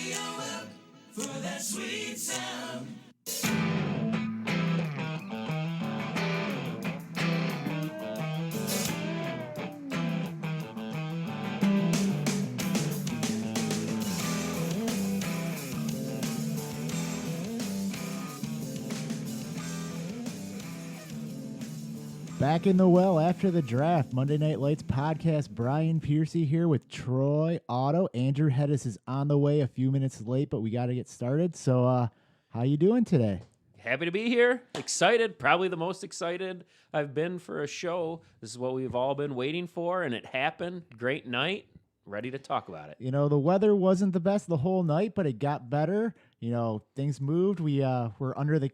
radio up for that sweet sound. Back in the well after the draft, Monday Night Lights podcast. Brian Piercy here with Troy Otto. Andrew Hedges is on the way, a few minutes late, but we got to get started. So, how you doing today? Happy to be here. Excited. Probably the most excited I've been for a show. This is what we've all been waiting for, and it happened. Great night. Ready to talk about it. You know, the weather wasn't the best the whole night, but it got better. You know, things moved. We were under the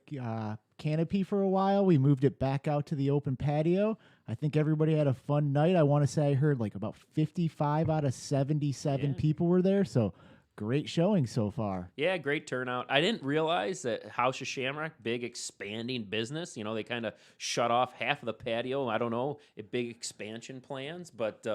canopy for a while. We moved it back out to the open patio. I think everybody had a fun night. I want to say I heard like about 55 out of 77 people were there. So great showing so far. Yeah, great turnout. I didn't realize that House of Shamrock, big expanding business. You know, they kind of shut off half of the patio. I don't know, big expansion plans, but,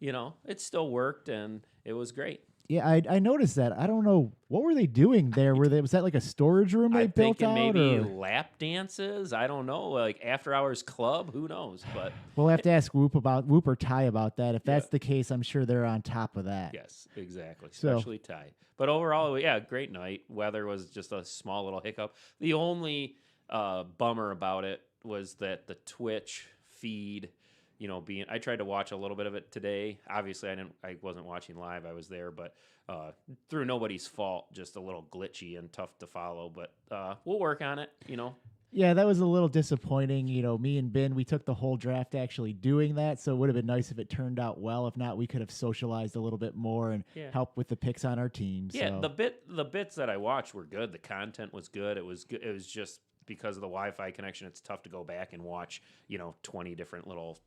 you know, it still worked and it was great. Yeah, I noticed that. I don't know, what were they doing there? Was that like a storage room they built out? Maybe lap dances. I don't know, like after hours club. Who knows? But we'll have to ask Whoop or Ty about that. If that's the case, I'm sure they're on top of that. Yes, exactly. Especially Ty. But overall, yeah, great night. Weather was just a small little hiccup. The only bummer about it was that the Twitch feed, you know, I tried to watch a little bit of it today. Obviously, I wasn't watching live. I was there, but through nobody's fault, just a little glitchy and tough to follow. But we'll work on it, you know. Yeah, that was a little disappointing. You know, me and Ben, we took the whole draft actually doing that, so it would have been nice if it turned out well. If not, we could have socialized a little bit more and helped with the picks on our team. Yeah, so. The bits that I watched were good. The content was good. It was good. It was just because of the Wi-Fi connection, it's tough to go back and watch, you know, 20 different little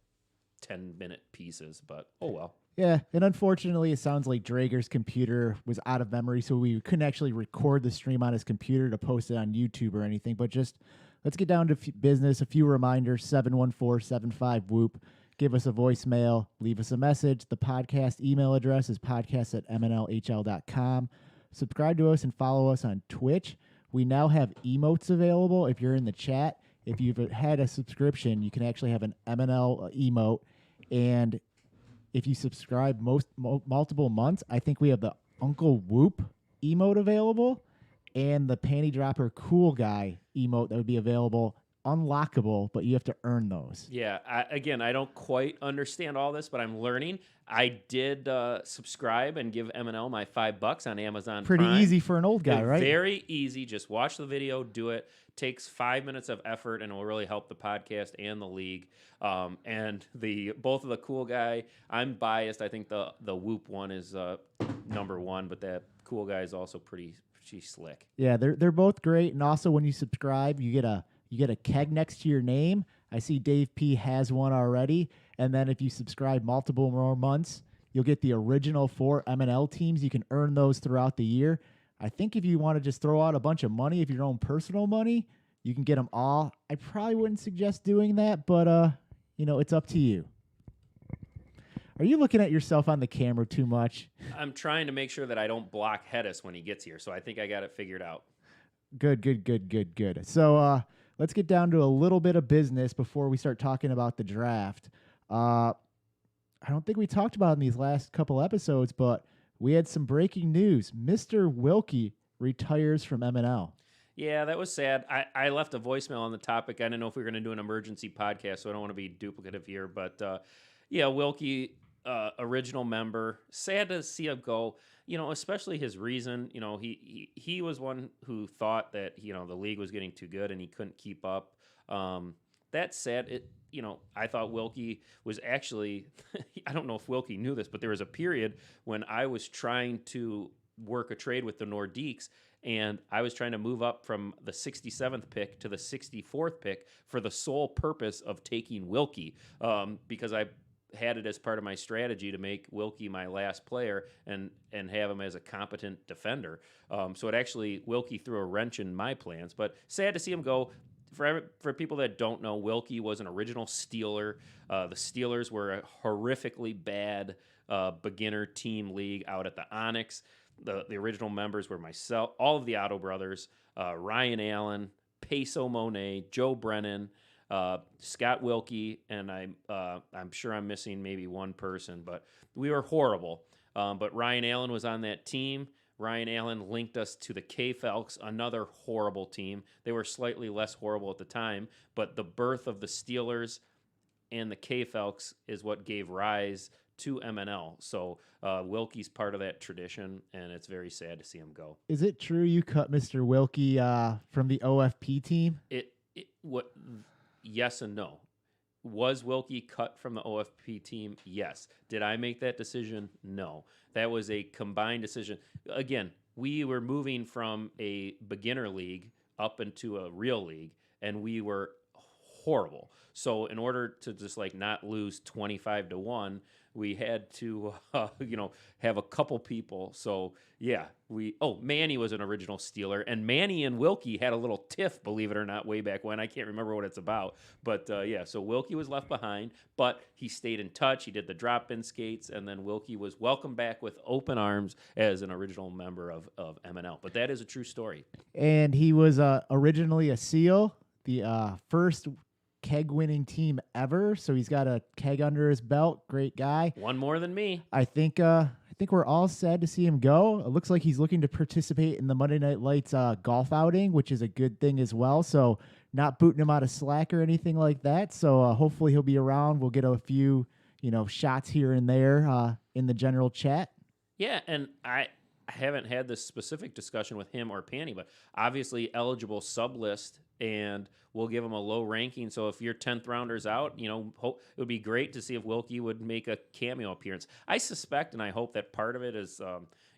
10-minute pieces, but oh well. Yeah, and unfortunately, it sounds like Drager's computer was out of memory, so we couldn't actually record the stream on his computer to post it on YouTube or anything, but just let's get down to business. A few reminders, 714-75-WHOOP. Give us a voicemail, leave us a message. The podcast email address is podcast@mnlhl.com. Subscribe to us and follow us on Twitch. We now have emotes available if you're in the chat. If you've had a subscription, you can actually have an MNL emote. And if you subscribe multiple months, I think we have the Uncle Whoop emote available and the Panty Dropper Cool Guy emote that would be available. Unlockable, but you have to earn those. Yeah, I don't quite understand all this, but I'm learning. I did subscribe and give MNL my $5 on Amazon Pretty Prime. Easy for an old guy, right? Very easy. Just watch the video, do it. Takes 5 minutes of effort, and it will really help the podcast and the league. And both of the Cool Guy, I'm biased. I think the Whoop one is number one, but that Cool Guy is also pretty slick. Yeah, they're both great, and also when you subscribe, you get a keg next to your name. I see Dave P has one already. And then if you subscribe multiple more months, you'll get the original 4 MNL teams. You can earn those throughout the year. I think if you want to just throw out a bunch of money, if your own personal money, you can get them all. I probably wouldn't suggest doing that, but, you know, it's up to you. Are you looking at yourself on the camera too much? I'm trying to make sure that I don't block Hedis when he gets here, so I think I got it figured out. Good. So, let's get down to a little bit of business before we start talking about the draft. I don't think we talked about it in these last couple episodes, but we had some breaking news. Mr. Wilkie retires from MNL. Yeah, that was sad. I left a voicemail on the topic. I didn't know if we were going to do an emergency podcast, so I don't want to be duplicative here. But, yeah, Wilkie, original member. Sad to see him go. You know, especially his reason. You know, he was one who thought that, you know, the league was getting too good and he couldn't keep up. That said, you know, I thought Wilkie was actually, I don't know if Wilkie knew this, but there was a period when I was trying to work a trade with the Nordiques, and I was trying to move up from the 67th pick to the 64th pick for the sole purpose of taking Wilkie, because I had it as part of my strategy to make Wilkie my last player and have him as a competent defender. So it actually, Wilkie threw a wrench in my plans, but sad to see him go. For people that don't know, Wilkie was an original Steeler. The Steelers were a horrifically bad beginner team league out at the Onyx. The original members were myself, all of the Otto brothers, Ryan Allen, Peso Monet, Joe Brennan, Scott Wilkie, and I'm sure I'm missing maybe one person, but we were horrible. But Ryan Allen was on that team. Ryan Allen linked us to the K-Falcons, another horrible team. They were slightly less horrible at the time, but the birth of the Steelers and the K-Falcons is what gave rise to MNL. So Wilkie's part of that tradition, and it's very sad to see him go. Is it true you cut Mr. Wilkie from the OFP team? What? Yes and no. Was Wilkie cut from the OFP team? Yes. Did I make that decision? No. That was a combined decision. Again, we were moving from a beginner league up into a real league, and we were horrible. So in order to just like not lose 25-1, we had to, have a couple people. So yeah, Manny was an original Steeler, and Manny and Wilkie had a little tiff, believe it or not, way back when. I can't remember what it's about, but so Wilkie was left behind, but he stayed in touch. He did the drop-in skates, and then Wilkie was welcomed back with open arms as an original member of MNL. But that is a true story. And he was originally a SEAL, the first keg-winning team ever. So he's got a keg under his belt. Great guy. One more than me. I think we're all sad to see him go. It looks like he's looking to participate in the Monday Night Lights golf outing, which is a good thing as well. So not booting him out of slack or anything like that. So hopefully he'll be around. We'll get a few, shots here and there in the general chat. Yeah, and I haven't had this specific discussion with him or Panny, but obviously eligible sub list, and we'll give him a low ranking. So if your 10th rounder's out, it would be great to see if Wilkie would make a cameo appearance. I suspect and I hope that part of it is,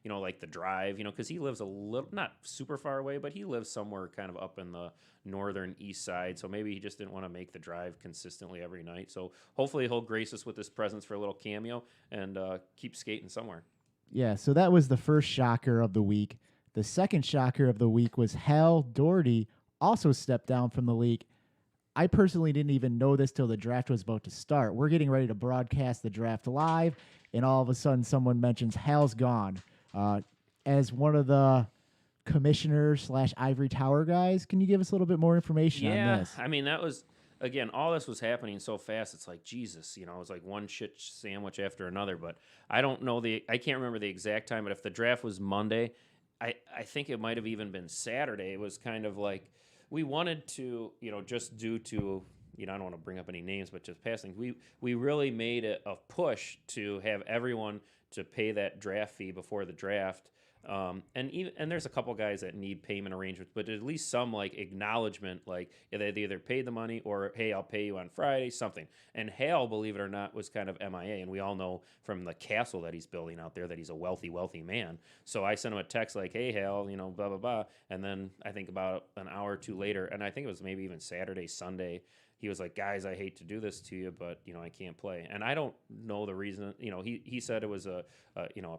like the drive, because he lives a little, not super far away, but he lives somewhere kind of up in the northern east side. So maybe he just didn't want to make the drive consistently every night. So hopefully he'll grace us with his presence for a little cameo and keep skating somewhere. Yeah, so that was the first shocker of the week. The second shocker of the week was Hal Doherty also stepped down from the league. I personally didn't even know this till the draft was about to start. We're getting ready to broadcast the draft live, and all of a sudden someone mentions Hal's gone. As one of the commissioners / Ivory Tower guys, can you give us a little bit more information on this? I mean, that was, again, all this was happening so fast. It's like, Jesus, it was like one shit sandwich after another. But I don't know I can't remember the exact time, but if the draft was Monday, I think it might have even been Saturday. It was kind of like, we wanted to, just due to, I don't want to bring up any names, but just passing, we really made a push to have everyone to pay that draft fee before the draft. And there's a couple guys that need payment arrangements, but at least some like acknowledgement, like they either paid the money or, hey, I'll pay you on Friday, something. And Hal, believe it or not, was kind of MIA. And we all know from the castle that he's building out there that he's a wealthy, wealthy man. So I sent him a text like, hey, Hal, blah, blah, blah. And then I think about an hour or two later, and I think it was maybe even Saturday, Sunday, he was like, guys, I hate to do this to you, but, I can't play. And I don't know the reason. He said it was a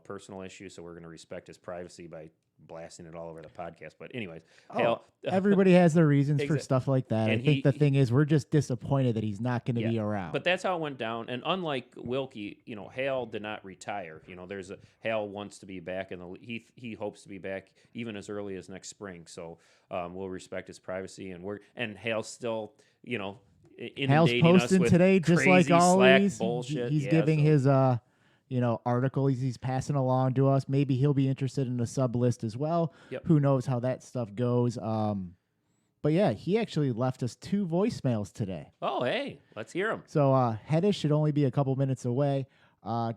personal issue, so we're going to respect his privacy by blasting it all over the podcast. But anyways, Hal, everybody has their reasons for stuff like that. And I think the thing is we're just disappointed that he's not going to be around. But that's how it went down. And unlike Wilkie, Hal did not retire. Hal wants to be back in the he hopes to be back even as early as next spring. So we'll respect his privacy, and Hal's still, Hal's posting today, just like always. Bullshit. He's giving his article he's passing along to us. Maybe he'll be interested in the sub list as well. Yep. Who knows how that stuff goes. But yeah, he actually left us 2 voicemails today. Oh, hey, let's hear them. So Hedis should only be a couple minutes away.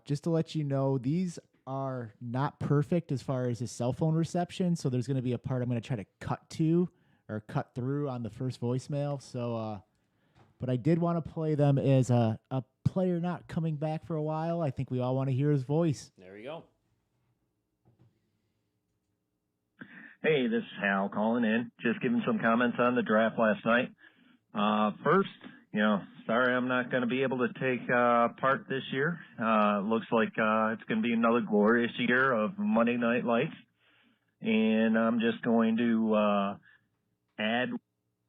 Just to let you know, these are not perfect as far as his cell phone reception. So there's going to be a part I'm going to try to cut through on the first voicemail. So, but I did want to play them as a player not coming back for a while. I think we all want to hear his voice. There we go. Hey, this is Hal calling in. Just giving some comments on the draft last night. First, sorry I'm not going to be able to take part this year. Looks like it's going to be another glorious year of Monday Night Lights. And I'm just going to add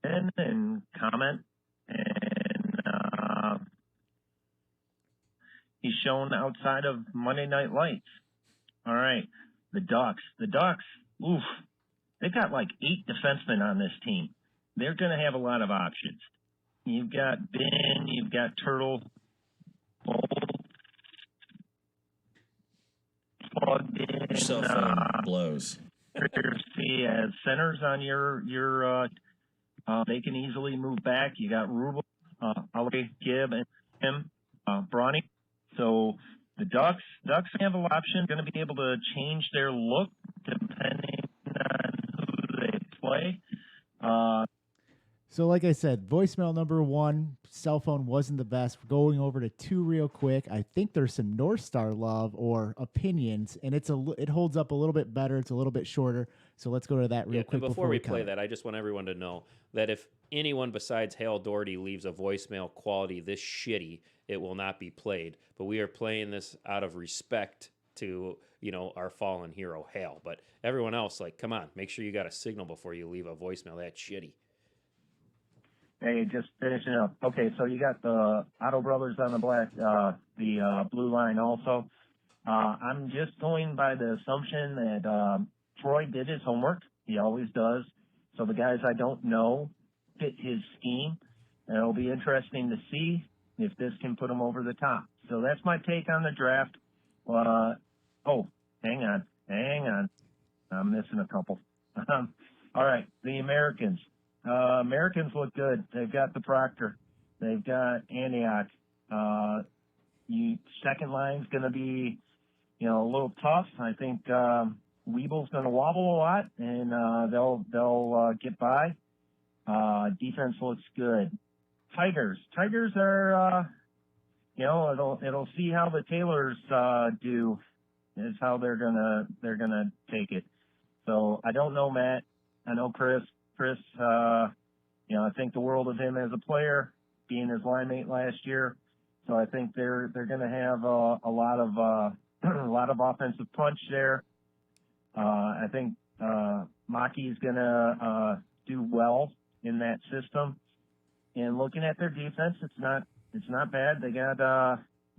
in and comment. And he's shown outside of Monday Night Lights. All right. the Ducks, oof, they've got like 8 defensemen on this team. They're going to have a lot of options. You've got Ben, you've got Turtle, Bolt, plugged in. Your cell phone blows. See, as centers on your they can easily move back. You got Rubel, Ali, Gibb, and him, Brawny. So the Ducks have an option, going to be able to change their look depending on who they play. So like I said, voicemail number 1, cell phone wasn't the best. Going over to 2 real quick. I think there's some North Star love or opinions, and it holds up a little bit better. It's a little bit shorter. So let's go to that real quick. Before we play that, I just want everyone to know that if anyone besides Hale Doherty leaves a voicemail quality this shitty, it will not be played. But we are playing this out of respect to, our fallen hero, Hale. But everyone else, come on, make sure you got a signal before you leave a voicemail that shitty. Hey, just finishing up. Okay, so you got the Otto brothers on the blue line also. I'm just going by the assumption that Troy did his homework. He always does. So the guys I don't know fit his scheme. And it'll be interesting to see if this can put him over the top. So that's my take on the draft. Hang on. I'm missing a couple. All right, the Americans. Americans look good. They've got the Proctor. They've got Antioch. Second line's going to be, a little tough. I think Weeble's going to wobble a lot, and they'll get by. Defense looks good. Tigers are, it'll see how the Taylors do. Is how they're gonna take it. So I don't know, Matt. I know Chris, I think the world of him as a player, being his line mate last year. So I think they're going to have a lot of offensive punch there. I think Maki's going to do well in that system. And looking at their defense, it's not bad. They got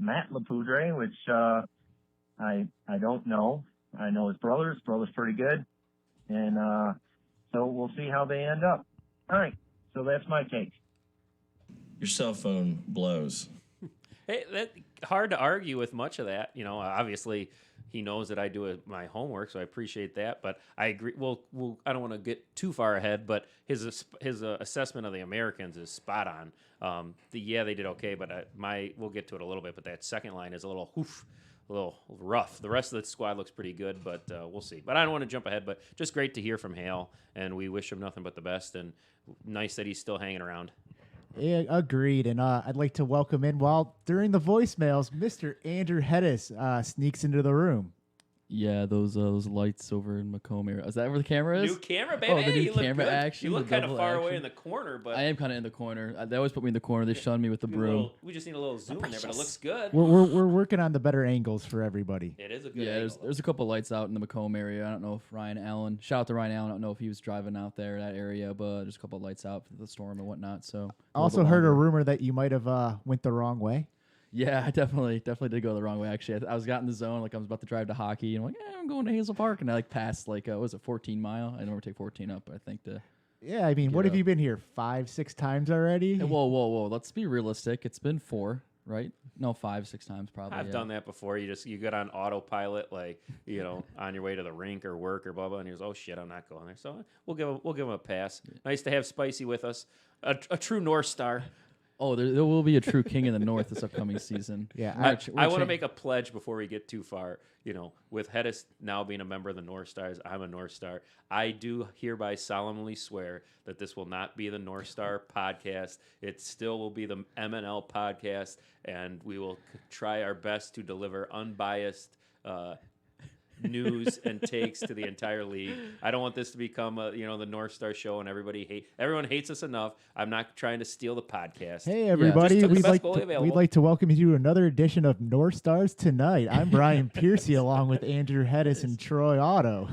Matt Lapoudre, which I don't know. I know his brother. His brother's pretty good, and so we'll see how they end up. All right, so that's my take. Your cell phone blows. Hey, that's hard to argue with much of that. Obviously he knows that I do my homework, so I appreciate that. But I agree. Well, I don't want to get too far ahead, but his assessment of the Americans is spot on. They did okay, but we'll get to it a little bit. But that second line is a little rough. The rest of the squad looks pretty good, but we'll see. But I don't want to jump ahead, but just great to hear from Hale, and we wish him nothing but the best, and nice that he's still hanging around. Yeah, agreed. And I'd like to welcome in, during the voicemails, Mr. Andrew Hedis sneaks into the room. Yeah, those lights over in Macomb area. Is that where the camera is? New camera, baby. Oh, the new you look camera good. action. You look kind of far away in the corner, but I am kind of in the corner. They always put me in the corner. They shun me with the broom. We just need a little zoom in there, but it looks good. We're working on the better angles for everybody. It is a good Yeah, angle. there's a couple lights out in the Macomb area. I don't know if Ryan Allen. Shout out to Ryan Allen. I don't know if he was driving out there that area, but there's a couple lights out for the storm and whatnot. So Also heard a rumor that you might have went the wrong way. Yeah, I definitely did go the wrong way. Actually, I was got in the zone, I was about to drive to hockey, and I'm like, I'm going to Hazel Park, and I passed what was it, 14 mile? I never take 14 up, but I think to. Yeah, I mean, what have you been here 5-6 times already? Hey, whoa! Let's be realistic. It's been 4, right? No, 5-6 times probably. I've done that before. You get on autopilot, on your way to the rink or work or blah blah, and you're oh shit, I'm not going there. So we'll give him a pass. Nice to have Spicy with us, a true North Star. Oh, there will be a true king in the North this upcoming season. Yeah, I want to make a pledge before we get too far. With Hedis now being a member of the North Stars, I'm a North Star. I do hereby solemnly swear that this will not be the North Star podcast. It still will be the MNL podcast, and we will try our best to deliver unbiased news and takes to the entire league. I don't want this to become the North Star show and everyone hates us enough. I'm not trying to steal the podcast. Hey everybody, Just we'd available. like to welcome you to another edition of North Stars Tonight. I'm Brian Piercy along with Andrew Hedis and Troy Otto.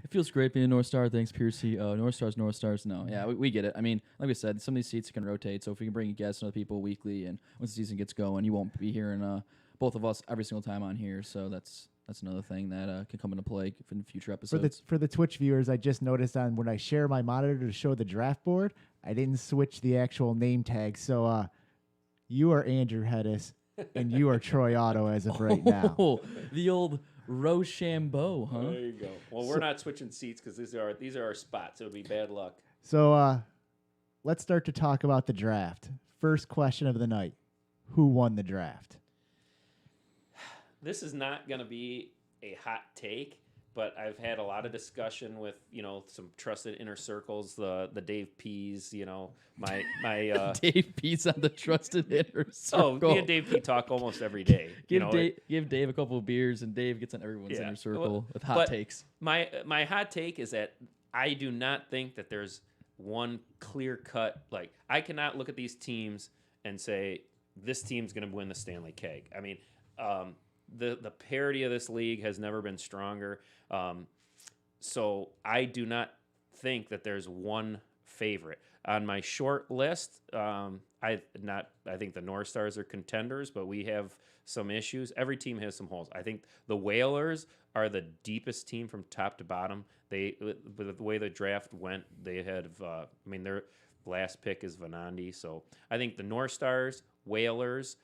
It feels great being a North Star. Thanks, Piercy. North Stars. No, yeah, we get it. I mean, like I said, some of these seats can rotate, so if we can bring guests and other people weekly, and once the season gets going, you won't be hearing both of us every single time on here. So that's That's another thing that can come into play in future For episodes. the Twitch viewers, I just noticed on when I share my monitor to show the draft board, I didn't switch the actual name tag. So you are Andrew Hedis, and you are Troy Otto as of right now. Oh, the old Rochambeau, huh? There you go. Well, we're not switching seats because these are our spots. It would be bad luck. So let's start to talk about the draft. First question of the night: who won the draft? This is not going to be a hot take, but I've had a lot of discussion with, some trusted inner circles, the Dave P's, my Dave P's on the trusted inner oh, circle. me and Dave P talk almost every day. Give Dave a couple of beers, and Dave gets on everyone's inner circle with hot takes. My hot take is that I do not think that there's one clear cut, like, I cannot look at these teams and say this team's going to win the Stanley Keg. I mean, the parity of this league has never been stronger. So I do not think that there's one favorite on my short list. I think the North Stars are contenders, but we have some issues. Every team has some holes. I think the Whalers are the deepest team from top to bottom. With the way the draft went, they had, their last pick is Venandi. So I think the North Stars, Whalers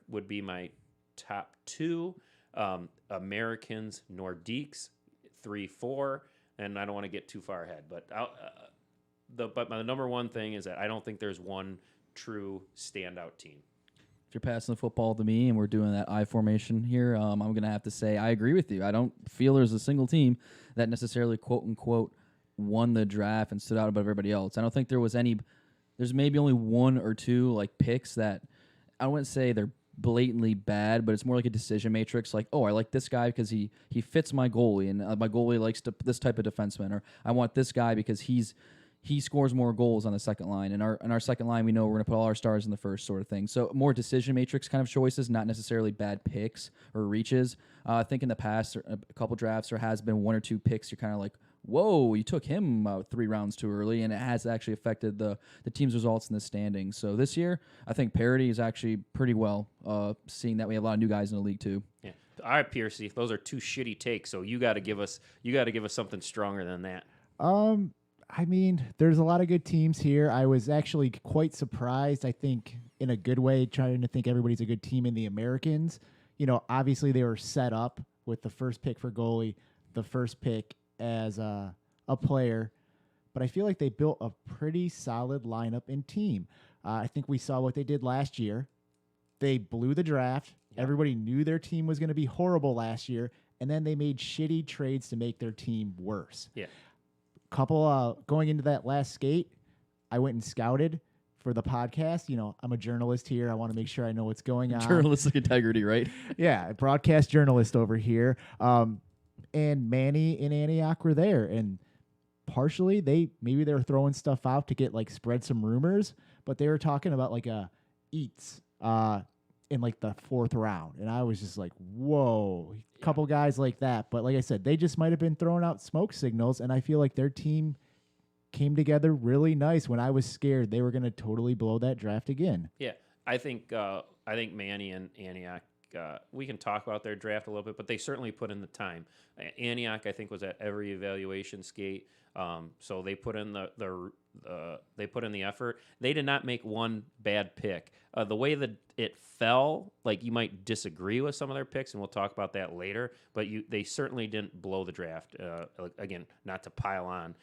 would be my top two. Americans, Nordiques, 3-4, and I don't want to get too far ahead. But but my number one thing is that I don't think there's one true standout team. If you're passing the football to me and we're doing that I formation here, I'm going to have to say I agree with you. I don't feel there's a single team that necessarily, quote unquote, won the draft and stood out above everybody else. I don't think there was any. There's maybe only one or two like picks that I wouldn't say they're blatantly bad, but it's more like a decision matrix. Like, oh, I like this guy because he fits my goalie, and my goalie likes this type of defenseman, or I want this guy because he scores more goals on the second line. And our second line, we know we're going to put all our stars in the first, sort of thing. So more decision matrix kind of choices, not necessarily bad picks or reaches. I think in the past, a couple drafts, there has been one or two picks you're kind of like, whoa, you took him 3 rounds too early, and it has actually affected the team's results in the standings. So this year, I think parity is actually pretty well, seeing that we have a lot of new guys in the league too. Yeah. All right, Piercy, those are 2 shitty takes, so you got to give us something stronger than that. There's a lot of good teams here. I was actually quite surprised, I think, in a good way, trying to think everybody's a good team in the Americans. Obviously they were set up with the first pick for goalie, the first pick as a player, but I feel like they built a pretty solid lineup and team. I think we saw what they did last year. They blew the draft. Yep. Everybody knew their team was going to be horrible last year, and then they made shitty trades to make their team worse. Yeah. Going into that last skate, I went and scouted for the podcast. I'm a journalist here. I want to make sure I know what's going on. Journalistic integrity, right? Yeah, broadcast journalist over here. And Manny and Antioch were there, and partially they were throwing stuff out to get spread some rumors, but they were talking about Eats in the 4th round, and I was just like, whoa, a couple guys like that. But like I said, they just might have been throwing out smoke signals, and I feel like their team came together really nice when I was scared they were going to totally blow that draft again. Yeah, I think Manny and Antioch, we can talk about their draft a little bit, but they certainly put in the time. Antioch, I think, was at every evaluation skate, so they put in the effort. They did not make one bad pick. The way that it fell, you might disagree with some of their picks, and we'll talk about that later. But they certainly didn't blow the draft. Again, not to pile on,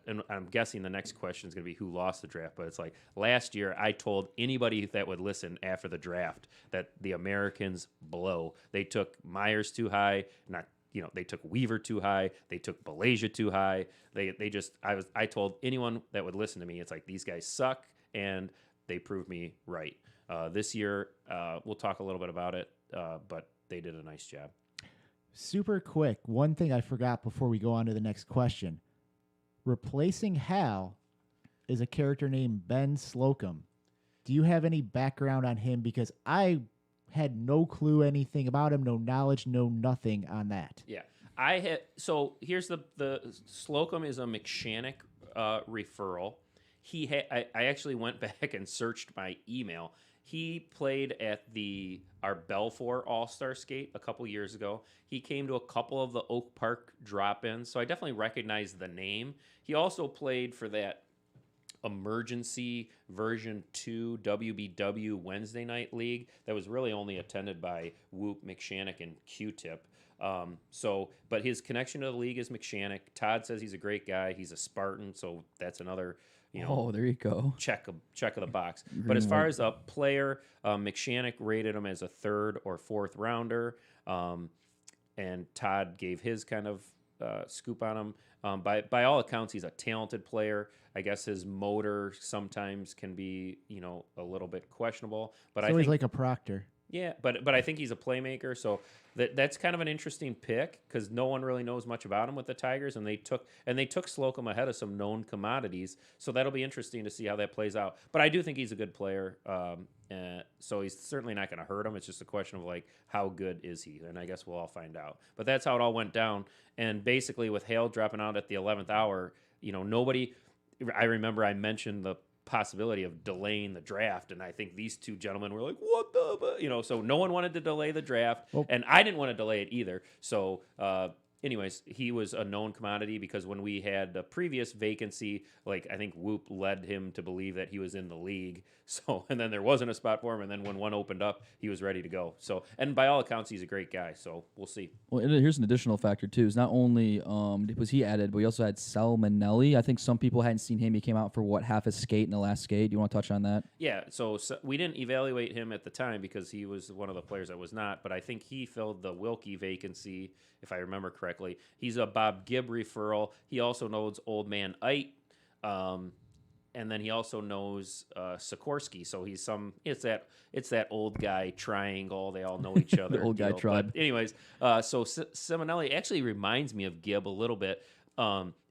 and I'm guessing the next question is going to be who lost the draft. But it's last year, I told anybody that would listen after the draft that the Americans blow. They took Myers too high, they took Weaver too high. They took Belasia too high. I told anyone that would listen to me, it's these guys suck, and they proved me right. This year, we'll talk a little bit about it, but they did a nice job. Super quick, one thing I forgot before we go on to the next question. Replacing Hal is a character named Ben Slocum. Do you have any background on him? Because I had no clue anything about him, no knowledge, no nothing on that. Yeah. So here's the Slocum is a McShannock referral. I actually went back and searched my email, He played at our Belfour All-Star Skate a couple years ago. He came to a couple of the Oak Park drop-ins, so I definitely recognize the name. He also played for that emergency version 2 WBW Wednesday night league that was really only attended by Whoop, McShannock, and Q-Tip. But his connection to the league is McShannock. Todd says he's a great guy. He's a Spartan, so that's another, Oh, there you go. check of the box. But as far as a player, McShannock rated him as a 3rd or 4th rounder, and Todd gave his kind of scoop on him. By all accounts, he's a talented player. I guess his motor sometimes can be, a little bit questionable. But So he's like a Proctor. Yeah, but I think he's a playmaker, so that's kind of an interesting pick because no one really knows much about him with the Tigers, and they took Slocum ahead of some known commodities, so that'll be interesting to see how that plays out. But I do think he's a good player, so he's certainly not going to hurt him. It's just a question of like how good is he, and I guess we'll all find out. But that's how it all went down, and basically with Hale dropping out at the 11th hour, nobody. I remember I mentioned the possibility of delaying the draft, and I think these two gentlemen were like, what the so no one wanted to delay the draft, and I didn't want to delay it either. So anyways, he was a known commodity because when we had the previous vacancy, like I think Whoop led him to believe that he was in the league. So, and then there wasn't a spot for him, and then when one opened up, he was ready to go. So, and by all accounts, he's a great guy. So we'll see. Well, and here's an additional factor too. Is not only was he added, but we also had Salmonelli. I think some people hadn't seen him. He came out for half a skate in the last skate. Do you want to touch on that? Yeah. So we didn't evaluate him at the time because he was one of the players that was not. But I think he filled the Wilkie vacancy, if I remember correctly. He's a Bob Gibb referral. He also knows Old Man Ite. And then he also knows Sikorsky, so it's that old guy triangle. They all know each other. The old guy tribe. But anyways, so Simonelli actually reminds me of Gibb a little bit,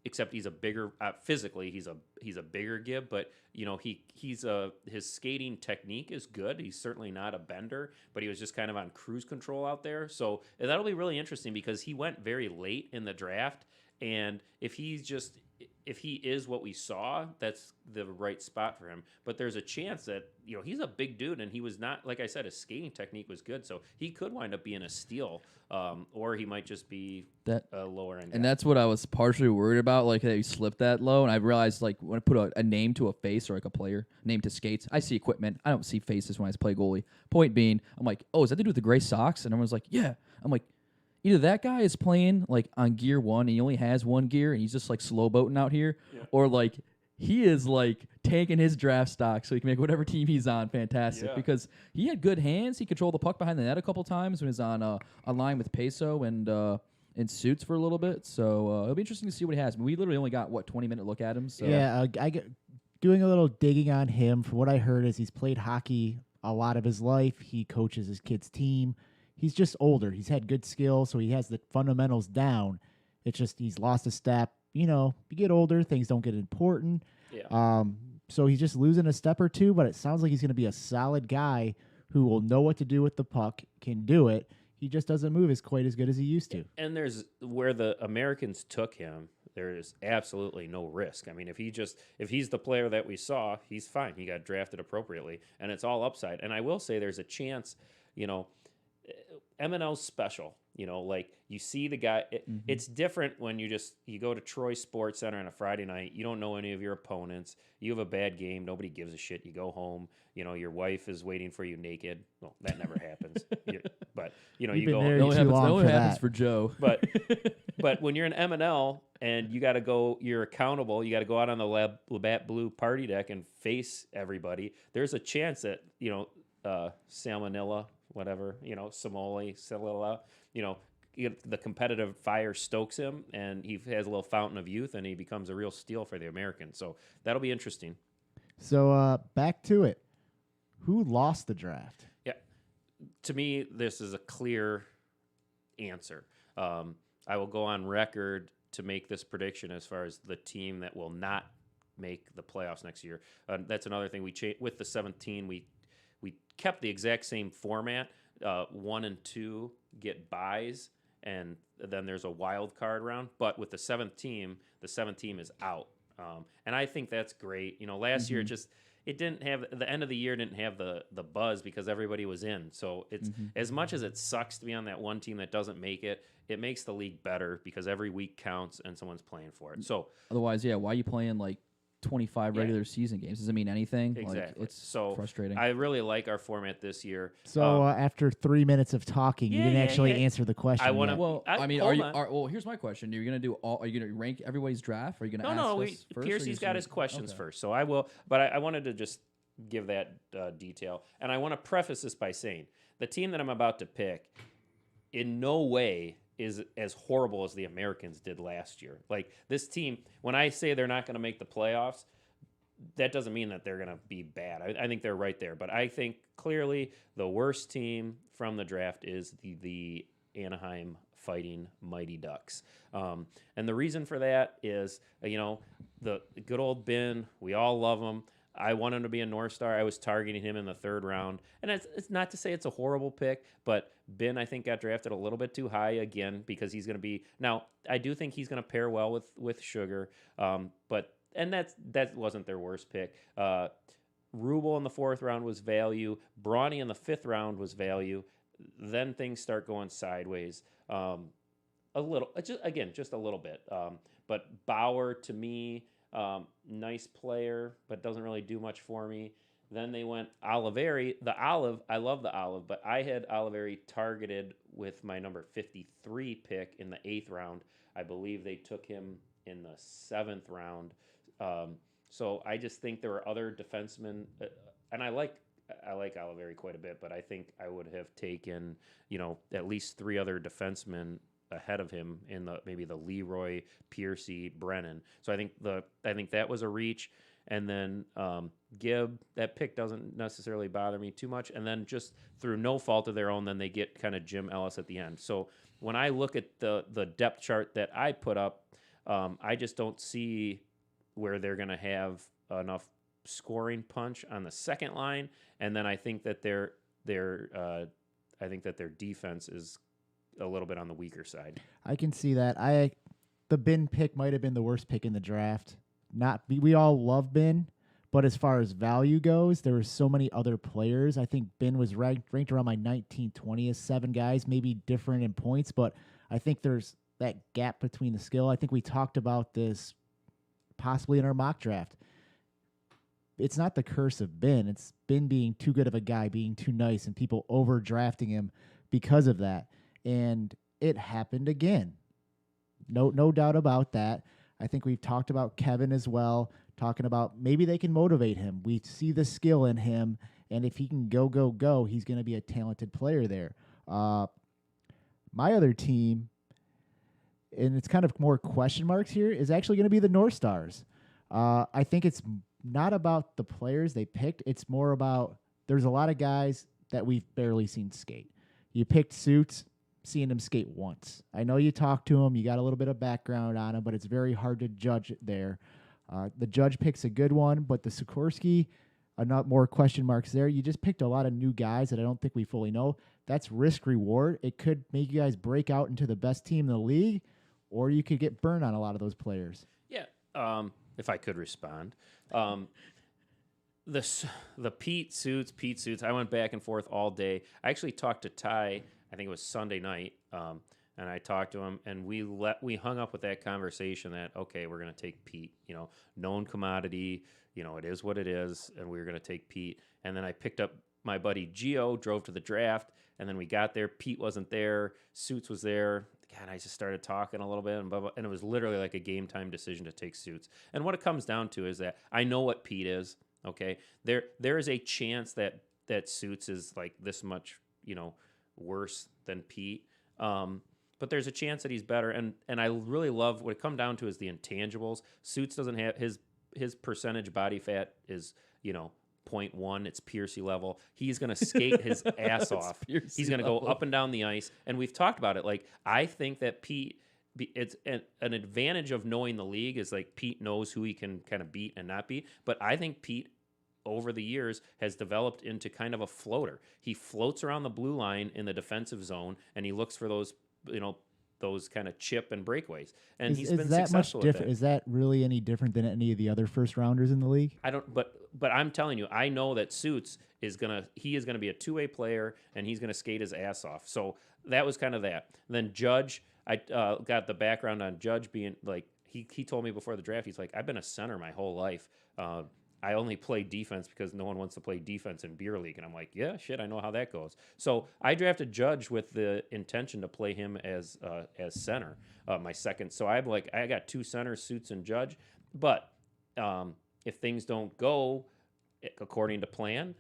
except he's a bigger physically. He's a bigger Gibb, but his skating technique is good. He's certainly not a bender, but he was just kind of on cruise control out there. So that'll be really interesting because he went very late in the draft, and if he is what we saw, that's the right spot for him. But there's a chance that, he's a big dude, and he was not, like I said, his skating technique was good. So he could wind up being a steal, or he might just be a lower end guy. And that's what I was partially worried about, like that he slipped that low. And I realized, like, when I put a name to a face or like a player, name to skates, I see equipment. I don't see faces when I play goalie. Point being, I'm like, oh, is that the dude with the gray socks? And everyone's like, yeah. I'm like, either that guy is playing like on gear 1 and he only has 1 gear and he's just like slow boating out here, or like he is like tanking his draft stock so he can make whatever team he's on fantastic because he had good hands. He controlled the puck behind the net a couple times when he was on a line with Peso and in suits for a little bit. So it'll be interesting to see what he has. I mean, we literally only got 20-minute look at him. So. Yeah, I get doing a little digging on him. From what I heard, is he's played hockey a lot of his life. He coaches his kid's team. He's just older. He's had good skill, so he has the fundamentals down. It's just he's lost a step. You get older, things don't get important. Yeah. So he's just losing a step or two, but it sounds like he's going to be a solid guy who will know what to do with the puck, can do it. He just doesn't move quite as good as he used to. And there's where the Americans took him, there is absolutely no risk. I mean, if he's the player that we saw, he's fine. He got drafted appropriately, and it's all upside. And I will say there's a chance, MNL's special, like you see the guy. It's different when you go to Troy Sports Center on a Friday night. You don't know any of your opponents. You have a bad game. Nobody gives a shit. You go home. Your wife is waiting for you naked. Well, that never happens. But you go home. That only happens for Joe. But when you're in MNL and you got to go, you're accountable. You got to go out on the Labatt Blue party deck and face everybody. There's a chance that salmonella. Whatever, Somoli, Celilla, the competitive fire stokes him, and he has a little fountain of youth, and he becomes a real steal for the Americans. So that'll be interesting. So back to it. Who lost the draft? Yeah. To me, this is a clear answer. I will go on record to make this prediction as far as the team that will not make the playoffs next year. That's another thing. With the 17, we kept the exact same format. 1 and 2 get buys, and then there's a wild card round. But with the seventh team is out, and I think that's great. Last year it didn't have the end of the year didn't have the buzz because everybody was in. So it's as much as it sucks to be on that one team that doesn't make it, it makes the league better because every week counts and someone's playing for it. So Otherwise, yeah, why are you playing like 25 regular season games? Does it mean anything? exactly. Like, it's so frustrating. I really like our format this year. So after 3 minutes of talking, you didn't actually answer the question. I want to. yet. Well, I mean, hold are you? on. Well, here's my question: Are you gonna rank everybody's draft? Or are you gonna No, ask us first? Or Piercy's just got gonna- his questions Okay. first, so I will. But I wanted to just give that detail, and I want to preface this by saying the team that I'm about to pick, in no way is as horrible as the Americans did last year. Like this team, when I say they're not going to make the playoffs, that doesn't mean that they're going to be bad. I think they're right there, but I think clearly the worst team from the draft is the Anaheim Fighting Mighty Ducks. And the reason for that is, the good old Ben, we all love him. I want him to be a North Star. I was targeting him in the 3rd round. And it's not to say it's a horrible pick, but Ben, I think, got drafted a little bit too high again because he's going to be... Now, I do think he's going to pair well with Sugar, and that wasn't their worst pick. Rubel in the 4th round was value. Brawny in the 5th round was value. Then things start going sideways. A little, just a little bit. But Bauer, to me, nice player, but doesn't really do much for me. Then they went Oliveri. The Olive, I love the Olive, but I had Oliveri targeted with my number 53 pick in the 8th round. I believe they took him in the 7th round. So I just think there were other defensemen, and I like Oliveri quite a bit, but I think I would have taken, at least 3 other defensemen ahead of him in maybe the Leroy, Piercy, Brennan. So I think that was a reach. And then Gibb, that pick doesn't necessarily bother me too much. And then just through no fault of their own, then they get kind of Jim Ellis at the end. So when I look at the depth chart that I put up, I just don't see where they're going to have enough scoring punch on the second line. And then I think that their defense is a little bit on the weaker side. I can see that. The Ben pick might have been the worst pick in the draft. We all love Ben, but as far as value goes, there were so many other players. I think Ben was ranked around my 19, 20th, 7 guys, maybe different in points, but I think there's that gap between the skill. I think we talked about this possibly in our mock draft. It's not the curse of Ben. It's Ben being too good of a guy, being too nice, and people overdrafting him because of that. And it happened again. No doubt about that. I think we've talked about Kevin as well, talking about maybe they can motivate him. We see the skill in him, and if he can go, he's going to be a talented player there. My other team, and it's kind of more question marks here, is actually going to be the North Stars. I think it's not about the players they picked. It's more about there's a lot of guys that we've barely seen skate. You picked Suits, seeing him skate once. I know you talked to him, you got a little bit of background on him, but it's very hard to judge it there. The Judge picks a good one, but the Sikorsky, not more question marks there. You just picked a lot of new guys that I don't think we fully know. That's risk reward. It could make you guys break out into the best team in the league, or you could get burned on a lot of those players. Yeah, if I could respond. The Pete Suits, I went back and forth all day. I actually talked to Ty, I think it was Sunday night, and I talked to him, and we hung up with that conversation that, okay, we're going to take Pete, known commodity, it is what it is, and we were going to take Pete. And then I picked up my buddy Gio, drove to the draft, and then we got there. Pete wasn't there. Suits was there. God, I just started talking a little bit, and it was literally like a game time decision to take Suits. And what it comes down to is that I know what Pete is. Okay, there is a chance that Suits is like this much, worse than Pete. But there's a chance that he's better, and I really love what it comes down to is the intangibles. Suits doesn't have his percentage body fat is 0.1. It's Piercy level. He's going to skate his ass off. He's going to go up and down the ice, and we've talked about it. Like I think that Pete, it's an advantage of knowing the league is like Pete knows who he can kind of beat and not beat. But I think Pete over the years has developed into kind of a floater. He floats around the blue line in the defensive zone, and he looks for those those kind of chip and breakaways, and he's Is been that much successful with different? that. Is that really any different than any of the other first rounders in the league? I don't, but I'm telling you, I know that Suits is gonna be a two-way player, and he's gonna skate his ass off. So that was kind of that. And then Judge, I got the background on Judge being like he told me before the draft, he's like, I've been a center my whole life. I only play defense because no one wants to play defense in beer league, and I'm like, yeah, shit, I know how that goes. So I drafted Judge with the intention to play him as center, my second. So I got two centers, Suits and Judge, but if things don't go according to plan,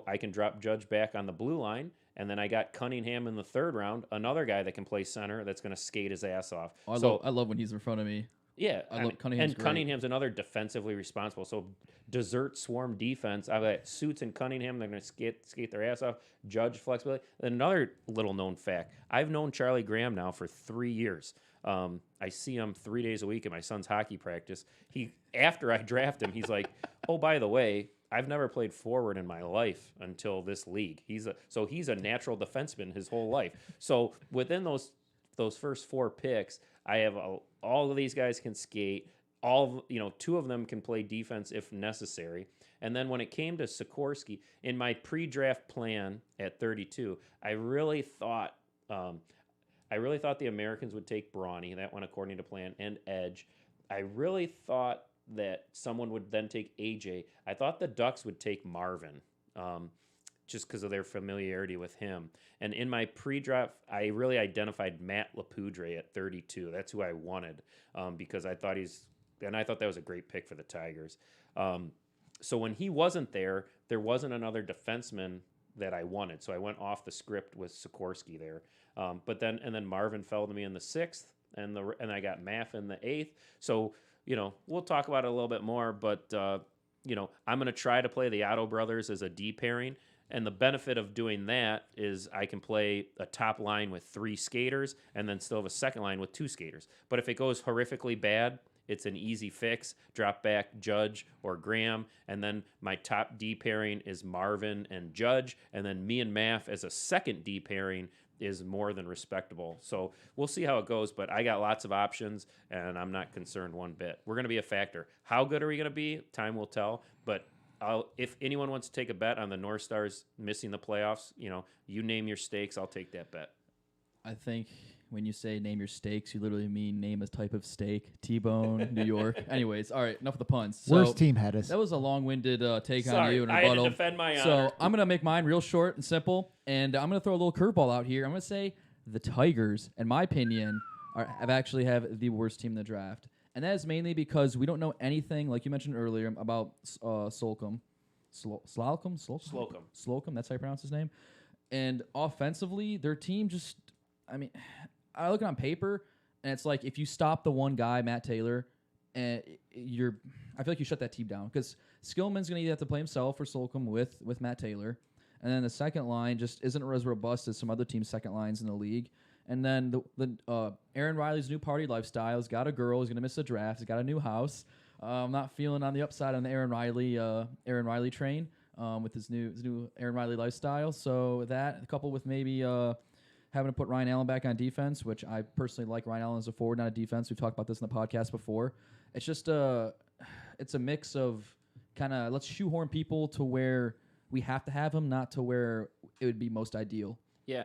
I can drop Judge back on the blue line, and then I got Cunningham in the third round, another guy that can play center that's going to skate his ass off. Oh, I love when he's in front of me. Yeah, I love Cunningham's great. Cunningham's another defensively responsible. So desert swarm defense. I've got Suits and Cunningham. They're going to skate their ass off. Judge flexibility. And another little known fact. I've known Charlie Graham now for 3 years. I see him 3 days a week at my son's hockey practice. After I draft him, he's like, oh, by the way, I've never played forward in my life until this league. He's a natural defenseman his whole life. So within those first 4 picks, I have all of these guys can skate. Two of them can play defense if necessary. And then when it came to Sikorsky, in my pre-draft plan at 32, I really thought the Americans would take Brawny. That went according to plan, and Edge. I really thought that someone would then take AJ. I thought the Ducks would take Marvin. Just because of their familiarity with him. And in my pre-draft, I really identified Matt Lapoudre at 32. That's who I wanted because I thought that was a great pick for the Tigers. So when he wasn't there wasn't another defenseman that I wanted. So I went off the script with Sikorsky there. But then Marvin fell to me in the 6th, and I got Maff in the 8th. So, we'll talk about it a little bit more, but I'm going to try to play the Otto brothers as a D pairing. And the benefit of doing that is I can play a top line with 3 skaters and then still have a second line with 2 skaters. But if it goes horrifically bad, it's an easy fix. Drop back Judge or Graham, and then my top D pairing is Marvin and Judge, and then me and Maff as a second D pairing is more than respectable. So we'll see how it goes, but I got lots of options, and I'm not concerned one bit. We're going to be a factor. How good are we going to be? Time will tell, but if anyone wants to take a bet on the North Stars missing the playoffs, you name your stakes, I'll take that bet. I think when you say name your steaks, you literally mean name a type of steak. T-bone, New York. Anyways, all right, enough of the puns. Worst team had us. That was a long-winded take on Sorry, you and I rebuttal. had to defend my honor. So I'm going to make mine real short and simple, and I'm going to throw a little curveball out here. I'm going to say the Tigers, in my opinion, have the worst team in the draft. And that is mainly because we don't know anything, like you mentioned earlier, about Slocum. Slocum? Slocum, that's how you pronounce his name. And offensively, their team just, I look on paper, and it's like if you stop the one guy, Matt Taylor, and I feel like you shut that team down because Skillman's going to either have to play himself or Slocum with Matt Taylor. And then the second line just isn't as robust as some other teams' second lines in the league. And then the Aaron Riley's new party lifestyle. He's got a girl. He's going to miss a draft. He's got a new house. I'm not feeling on the upside on the Aaron Riley train with his new Aaron Riley lifestyle. So that coupled with maybe having to put Ryan Allen back on defense, which I personally like Ryan Allen as a forward, not a defense. We've talked about this in the podcast before. It's just it's a mix of kind of let's shoehorn people to where we have to have him, not to where it would be most ideal. Yeah.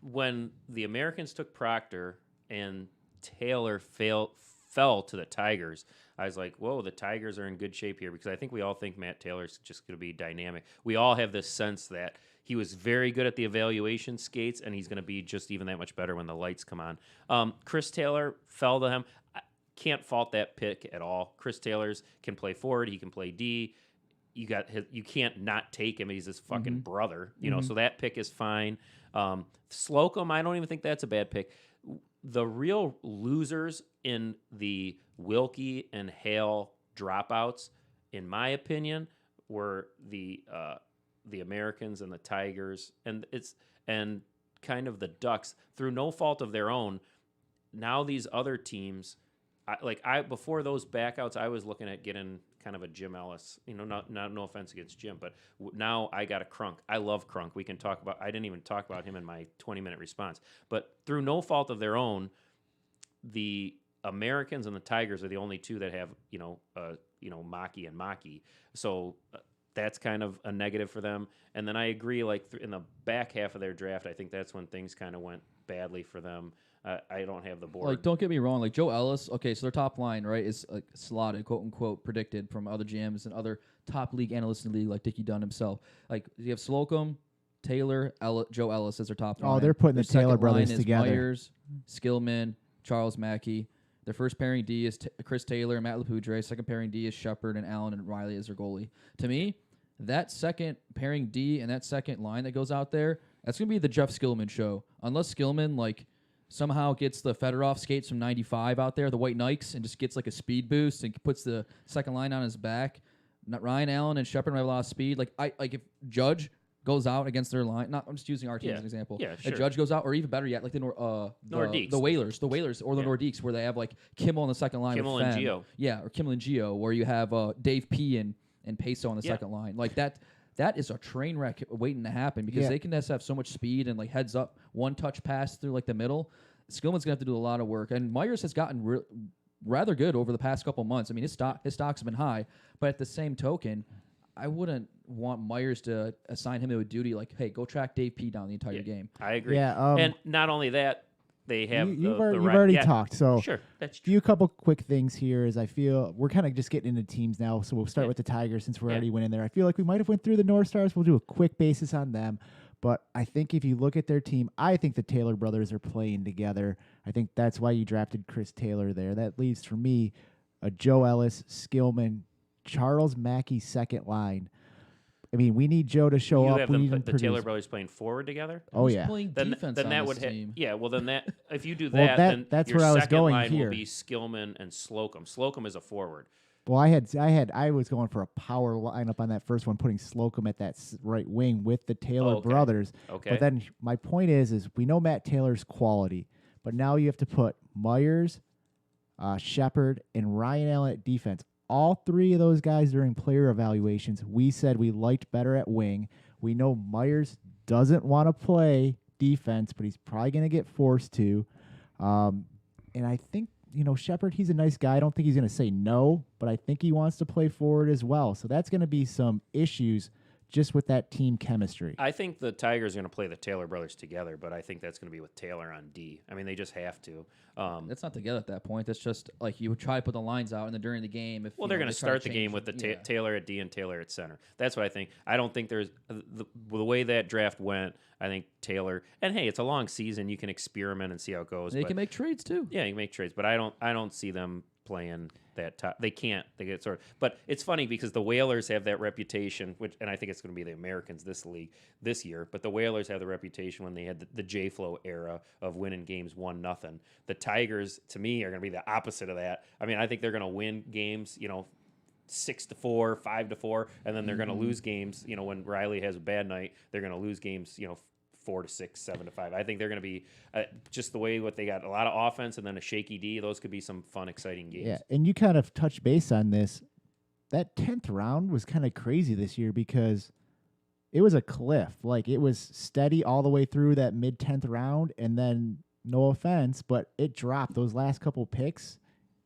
When the Americans took Proctor and Taylor fell to the Tigers, I was like, whoa, the Tigers are in good shape here because I think we all think Matt Taylor's just going to be dynamic. We all have this sense that he was very good at the evaluation skates, and he's going to be just even that much better when the lights come on. Chris Taylor fell to him. I can't fault that pick at all. Chris Taylor's can play forward. He can play D. You can't not take him. He's his fucking brother, so that pick is fine. Slocum, I don't even think that's a bad pick. The real losers in the Wilkie and Hale dropouts, in my opinion, were the Americans and the Tigers, and kind of the Ducks through no fault of their own. Now these other teams, before those backouts, I was looking at getting kind of a Jim Ellis. No offense against Jim, but now I got a Crunk. I love Crunk. We can talk about. I didn't even talk about him in my 20-minute response, but through no fault of their own, the Americans and the Tigers are the only two that have Maki and Maki. So that's kind of a negative for them. And then I agree, like in the back half of their draft, I think that's when things kind of went badly for them. I don't have the board. Like, don't get me wrong. Like Joe Ellis, okay, so their top line, right, is slotted, quote unquote, predicted from other GMs and other top league analysts in the league, like Dickie Dunn himself. Like you have Slocum, Taylor, Joe Ellis as their top line. Oh, they're putting the Their Taylor second brothers line is together. Myers, Skillman, Charles Mackey. Their first pairing D is Chris Taylor and Matt LaPoudre. Second pairing D is Shepard and Allen and Riley as their goalie. To me, that second pairing D and that second line that goes out there, that's going to be the Jeff Skillman show. Unless Skillman, like, somehow gets the Fedorov skates from 95 out there, the white Nikes, and just gets like a speed boost and puts the second line on his back. Ryan Allen and Shepard have a lot of speed. Like if Judge goes out against their line, I'm just using our team as an example. Yeah, sure. If Judge goes out, or even better yet, like the Nordiques. the Whalers, or the Nordiques, where they have like Kimmel on the second line. Kimmel with and Fenn. Gio. Yeah, or Kimmel and Gio, where you have Dave P. and Peso on the second line. Like that. That is a train wreck waiting to happen because they can just have so much speed and like heads up, one touch pass through like the middle. Skillman's gonna have to do a lot of work, and Myers has gotten rather good over the past couple months. I mean, his stock's been high, but at the same token, I wouldn't want Myers to assign him to a duty like, hey, go track Dave P down the entire game. I agree. Yeah, and not only that, they have you've already talked. So sure, that's a true. few couple quick things here is I feel we're kind of just getting into teams now. So we'll start with the Tigers since we're already winning there. I feel like we might have went through the North Stars. We'll do a quick basis on them. But I think if you look at their team, I think the Taylor brothers are playing together. I think that's why you drafted Chris Taylor there. That leaves for me a Joe Ellis, Skillman, Charles Mackey second line. I mean, we need Joe to show You up. have We them need him the to Taylor produce. brothers playing forward together. Oh Who's yeah. playing Then defense that on would this team. well then that if you do Well, that, that's then your where I was second going line here. will be Skillman and Slocum. Slocum is a forward. Well, I was going for a power lineup on that first one, putting Slocum at that right wing with the Taylor Okay. brothers. Okay. But then my point is we know Matt Taylor's quality, but now you have to put Myers, Shepard, and Ryan Allen at defense. All three of those guys during player evaluations, we said we liked better at wing. We know Myers doesn't want to play defense, but he's probably going to get forced to. And I think, Shepard, he's a nice guy. I don't think he's going to say no, but I think he wants to play forward as well. So that's going to be some issues just with that team chemistry. I think the Tigers are going to play the Taylor brothers together, but I think that's going to be with Taylor on D. I mean, they just have to. That's not together at that point. That's just like you would try to put the lines out, and then during the game, if Well, you they're know, going to they try start the game change with it. the Taylor at D and Taylor at center. That's what I think. I don't think there's the way that draft went. I think Taylor, and hey, it's a long season. You can experiment and see how it goes. They can make trades too. Yeah, you can make trades, but I don't see them playing that top. They can't. They get sort of. But it's funny because the Whalers have that reputation, and I think it's going to be the Americans this year. But the Whalers have the reputation when they had the J-Flow era of winning games 1-0. The Tigers, to me, are going to be the opposite of that. I mean, I think they're going to win games, 6-4, 5-4, and then they're going to lose games. When Riley has a bad night, they're going to lose games. 4-6, 7-5. I think they're going to be just the way what they got a lot of offense and then a shaky D. Those could be some fun, exciting games. Yeah, and you kind of touched base on this. That 10th round was kind of crazy this year because it was a cliff. Like it was steady all the way through that mid 10th round, and then no offense, but it dropped those last couple picks.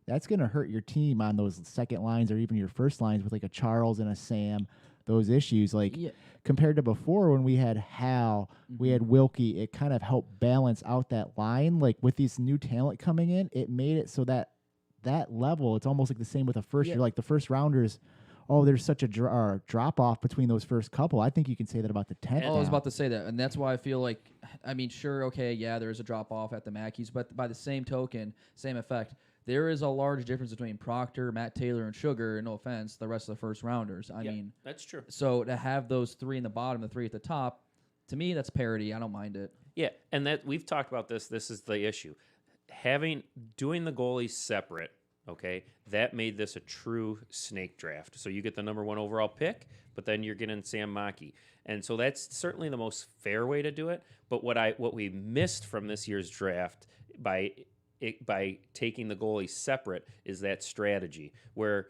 That's going to hurt your team on those second lines or even your first lines with like a Charles and a Sam. Those issues, compared to before when we had Hal, we had Wilkie, it kind of helped balance out that line. Like with this new talent coming in, it made it so that level, it's almost like the same with a first year. Like the first rounders, there's such a drop off between those first couple. I think you can say that about the 10th. I was about to say that, and that's why I feel like, sure, okay, yeah, there's a drop off at the Mackeys, but by the same token, same effect. There is a large difference between Proctor, Matt Taylor, and Sugar, and no offense, the rest of the first rounders. I mean, that's true. So to have those three in the bottom, the three at the top, to me, that's parity. I don't mind it. Yeah, and that we've talked about this. This is the issue. Doing the goalies separate, okay, that made this a true snake draft. So you get the number 1 overall pick, but then you're getting Sam Mackey. And so that's certainly the most fair way to do it. But what we missed from this year's draft by taking the goalies separate is that strategy where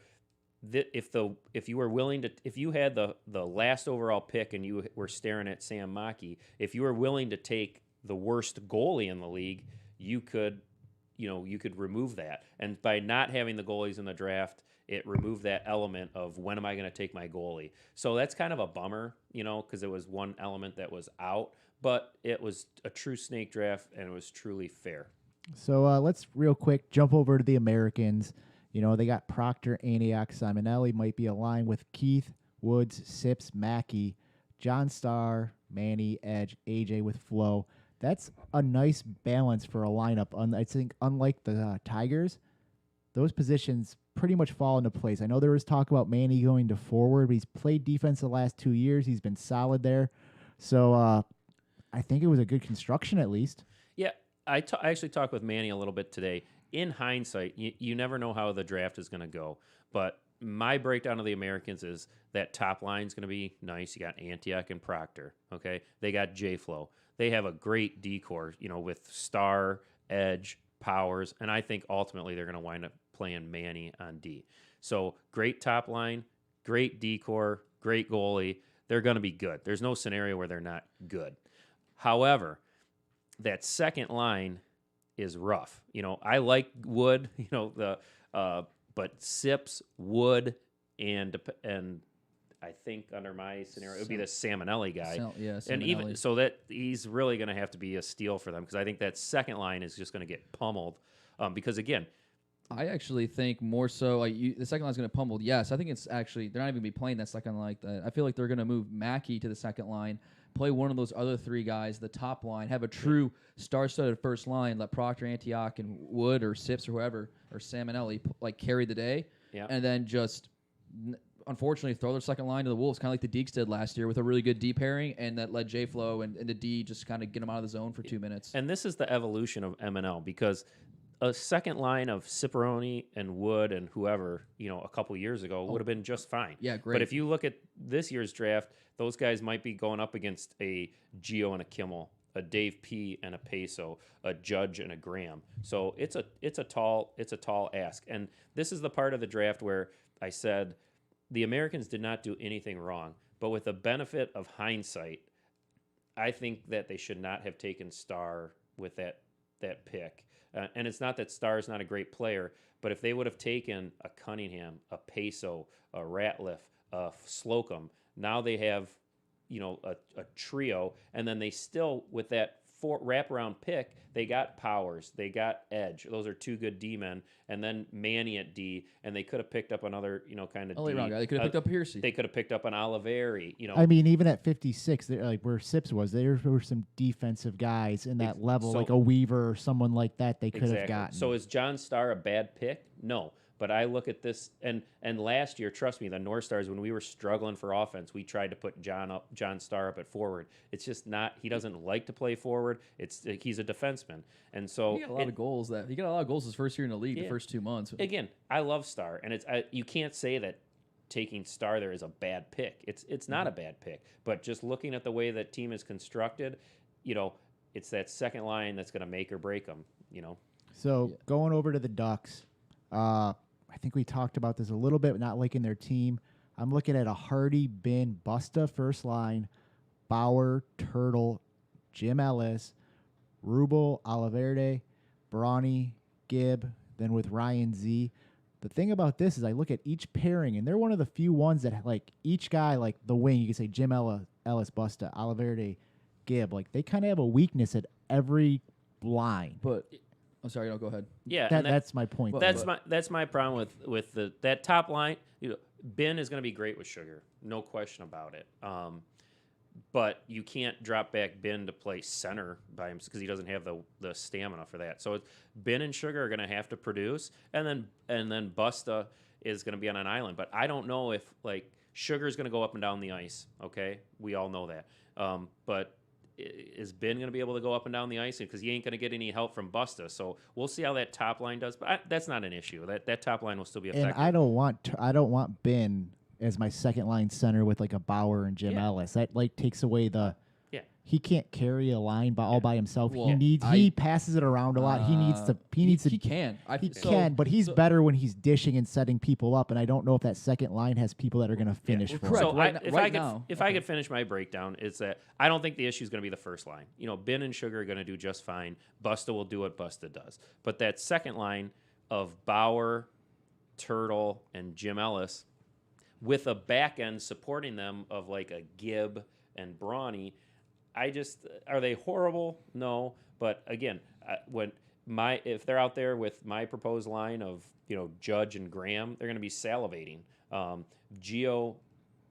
if you were willing to, if you had the last overall pick and you were staring at Sam Mackey, if you were willing to take the worst goalie in the league, you could remove that. And by not having the goalies in the draft, it removed that element of when am I going to take my goalie. So that's kind of a bummer, because it was one element that was out, but it was a true snake draft and it was truly fair. So let's real quick jump over to the Americans. They got Proctor, Antioch, Simonelli might be aligned with Keith, Woods, Sips, Mackey, John Starr, Manny, Edge, AJ with Flo. That's a nice balance for a lineup. I think unlike the Tigers, those positions pretty much fall into place. I know there was talk about Manny going to forward, but he's played defense the last 2 years. He's been solid there. So I think it was a good construction at least. Yeah, I actually talked with Manny a little bit today. In hindsight, you never know how the draft is going to go. But my breakdown of the Americans is that top line is going to be nice. You got Antioch and Proctor, okay? They got J-Flow. They have a great decor, with Star, Edge, Powers, and I think ultimately they're going to wind up playing Manny on D. So great top line, great decor, great goalie. They're going to be good. There's no scenario where they're not good. However, that second line is rough. I like Wood, but Sips, Wood, and I think under my scenario it would be the Salmonelli guy. Salmonelli. And even so, that he's really going to have to be a steal for them because I think that second line is just going to get pummeled. Because again, I actually think more so the second line's going to pummel. Yes, I think it's actually they're not even going to be playing that second line like that. I feel like they're going to move Mackey to the second line, play one of those other three guys, the top line, have a true star-studded first line, let Proctor, Antioch, and Wood or Sips or whoever or Salmonelli carry the day, and then just unfortunately throw their second line to the Wolves, kind of like the Deeks did last year with a really good D pairing, and that let J-Flow and the D just kind of get them out of the zone for 2 minutes. And this is the evolution of MNL because a second line of Ciparroni and Wood and whoever, a couple years ago would have been just fine. Yeah, great. But if you look at this year's draft, those guys might be going up against a Gio and a Kimmel, a Dave P and a Peso, a Judge and a Graham. So it's a tall ask. And this is the part of the draft where I said the Americans did not do anything wrong, but with the benefit of hindsight, I think that they should not have taken Starr with that pick. And it's not that Starr's not a great player, but if they would have taken a Cunningham, a Peso, a Ratliff, a Slocum, now they have, a trio, and then they still, with that wraparound pick, they got Powers, they got Edge. Those are two good D-men, and then Manny at D, and they could have picked up another, kind of D. Wrong guy. They could have picked up Piercy. They could have picked up an Oliveri, I mean, even at 56, like where Sips was, there were some defensive guys in that level, like a Weaver or someone like that they could have gotten. So is John Starr a bad pick? No. But I look at this, and last year, trust me, the North Stars, when we were struggling for offense, we tried to put John Starr up at forward. It's just not. He doesn't like to play forward. He's a defenseman, and so he got a lot of goals. He got a lot of goals his first year in the league, the first 2 months. Again, I love Starr, and you can't say that taking Starr there is a bad pick. It's not a bad pick, but just looking at the way that team is constructed, it's that second line that's going to make or break them. So going over to the Ducks. I think we talked about this a little bit, not liking their team. I'm looking at a Hardy, Bin, Busta first line, Bauer, Turtle, Jim Ellis, Rubel, Oliverde, Brawny, Gibb, then with Ryan Z. The thing about this is I look at each pairing, and they're one of the few ones that, each guy, the wing, you can say Jim Ellis, Busta, Oliverde, Gibb, they kind of have a weakness at every line. But I'm sorry, no, go ahead. Yeah, that's my point. That's my problem with that top line. Ben is going to be great with Sugar, no question about it. But you can't drop back Ben to play center by him because he doesn't have the stamina for that. So Ben and Sugar are going to have to produce, and then Busta is going to be on an island. But I don't know if Sugar is going to go up and down the ice. Okay, we all know that. But is Ben going to be able to go up and down the ice? Because he ain't going to get any help from Busta. So we'll see how that top line does. But that's not an issue. That top line will still be effective. And I don't want Ben as my second line center with a Bauer and Jim Ellis. That takes away the he can't carry a line all by himself. Well, he passes it around a lot. He needs to. He can. He can, but he's better when he's dishing and setting people up. And I don't know if that second line has people that are going to finish for correct. him. So if I could finish my breakdown, it's that I don't think the issue is going to be the first line. Ben and Sugar are going to do just fine. Busta will do what Busta does. But that second line of Bauer, Turtle, and Jim Ellis, with a back end supporting them of like a Gibb and Brawny, are they horrible? No, but again, if they're out there with my proposed line of Judge and Graham, they're going to be salivating. Gio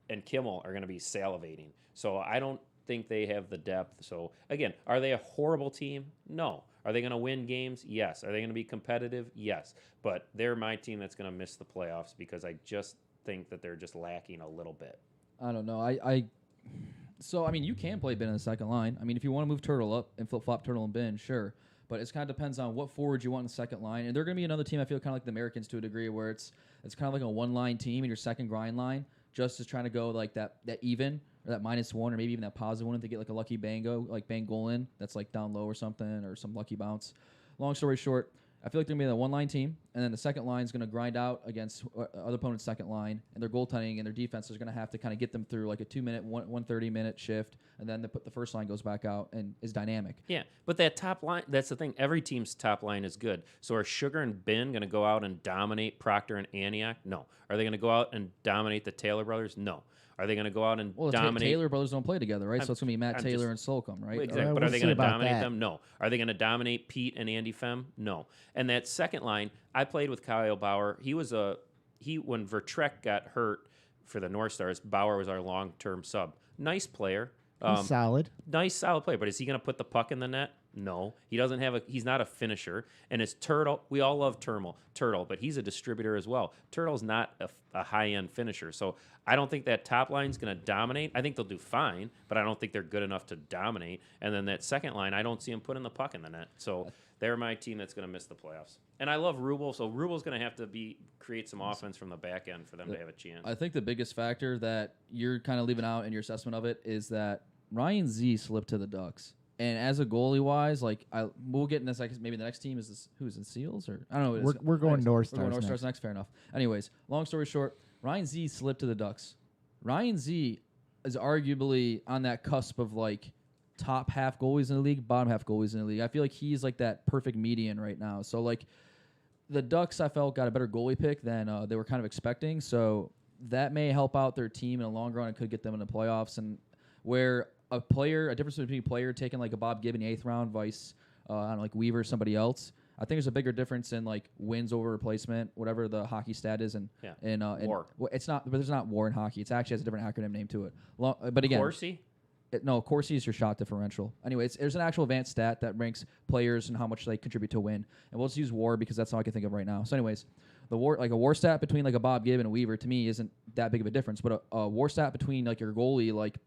and Kimmel are going to be salivating. So I don't think they have the depth. So again, are they a horrible team? No. Are they going to win games? Yes. Are they going to be competitive? Yes. But they're my team that's going to miss the playoffs because I just think that they're just lacking a little bit. I don't know. So, I mean, you can play Ben in the second line. I mean, if you want to move Turtle up and flip-flop Turtle and Ben, sure. But it kind of depends on what forward you want in the second line. And they're going to be another team, I feel, kind of like the Americans to a degree, where it's kind of like a one-line team, and your second grind line just is trying to go like that even or that -1 or maybe even that +1 if they get like a lucky Bangolin that's like down low or something or some lucky bounce. Long story short, I feel like they're going to be the one-line team, and then the second line is going to grind out against other opponent's second line, and their goaltending and their defense is going to have to kind of get them through like a 2-minute, 130-minute shift, and then the first line goes back out and is dynamic. Yeah, but that top line, that's the thing. Every team's top line is good. So are Sugar and Ben going to go out and dominate Proctor and Antioch? No. Are they going to go out and dominate the Taylor brothers? No. Are they going to go out and dominate? Taylor brothers don't play together, right? So it's going to be Matt Taylor and Slocum, right? Exactly. But are they going to dominate them? No. Are they going to dominate Pete and Andy Fem? No. And that second line, I played with Kyle Bauer. When Vertrek got hurt for the North Stars, Bauer was our long-term sub. Nice player. He's solid. Nice, solid player. But is he going to put the puck in the net? No. He doesn't have he's not a finisher. And it's Turtle. We all love Turtle, but he's a distributor as well. Turtle's not a high-end finisher. So I don't think that top line's going to dominate. I think they'll do fine, but I don't think they're good enough to dominate. And then that second line, I don't see him putting the puck in the net. So they're my team that's going to miss the playoffs. And I love Rubel, so Rubel's going to have to create some offense from the back end for them to have a chance. I think the biggest factor that you're kind of leaving out in your assessment of it is that Ryan Z slipped to the Ducks. And as a goalie-wise, we'll get in this. Maybe the next team is who's in Seals or I don't know. We're going North Stars. We're going North Stars next. Fair enough. Anyways, long story short, Ryan Z slipped to the Ducks. Ryan Z is arguably on that cusp of like top half goalies in the league, bottom half goalies in the league. I feel like he's like that perfect median right now. So like the Ducks, I felt got a better goalie pick than they were kind of expecting. So that may help out their team in the long run and could get them in the playoffs. And where a difference between a player taking like a Bob Gibb in the 8th round, vice like Weaver or somebody else. I think there's a bigger difference in like wins over replacement, whatever the hockey stat is, and WAR. It's not, but there's not WAR in hockey. It's actually has a different acronym name to it. But again, Corsi? Corsi is your shot differential. Anyway, there's an actual advanced stat that ranks players and how much they contribute to a win, and we'll just use WAR because that's all I can think of right now. So, anyways, the WAR, like a WAR stat between like a Bob Gibb and a Weaver, to me isn't that big of a difference. But a WAR stat between like your goalie, like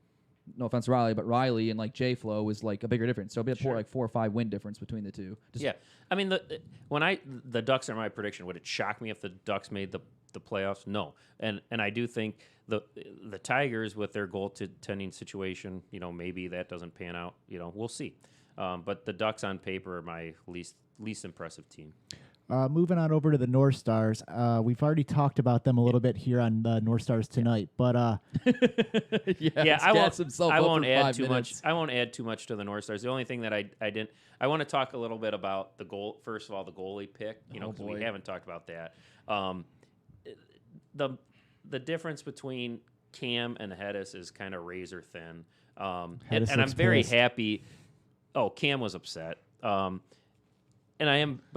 no offense to Riley, but Riley and like J Flo is like a bigger difference. So it'll be a 4 or 5 win difference between the two. Yeah, I mean the Ducks are my prediction. Would it shock me if the Ducks made the playoffs? No, and I do think the Tigers with their goaltending situation, maybe that doesn't pan out. We'll see. But the Ducks on paper are my least impressive team. Moving on over to the North Stars, we've already talked about them a little bit here on the North Stars tonight, but I won't add too much. I won't add too much to the North Stars. The only thing that I want to talk a little bit about the goal. First of all, the goalie pick, because we haven't talked about that. The difference between Cam and Hedis is kind of razor thin, and I'm very happy. Oh, Cam was upset. But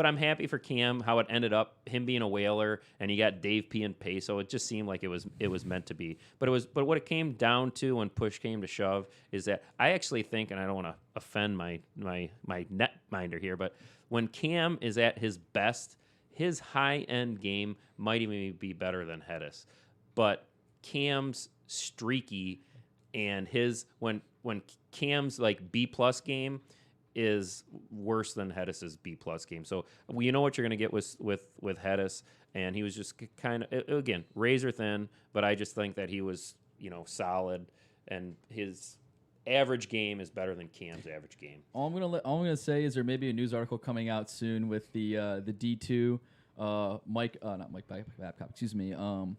I'm happy for Cam how it ended up. Him being a Whaler, and he got Dave P and Peso. It just seemed like it was meant to be. But what it came down to when push came to shove is that I actually think, and I don't want to offend my netminder here, but when Cam is at his best, his high end game might even be better than Hedis. But Cam's streaky, and when Cam's like B+ game is worse than Hedis's B+ game. So you know what you're going to get with Hedis, and he was just kind of, again, razor thin, but I just think that he was, solid, and his average game is better than Cam's average game. All I'm gonna say is there may be a news article coming out soon with the D2 Babcock, excuse me. With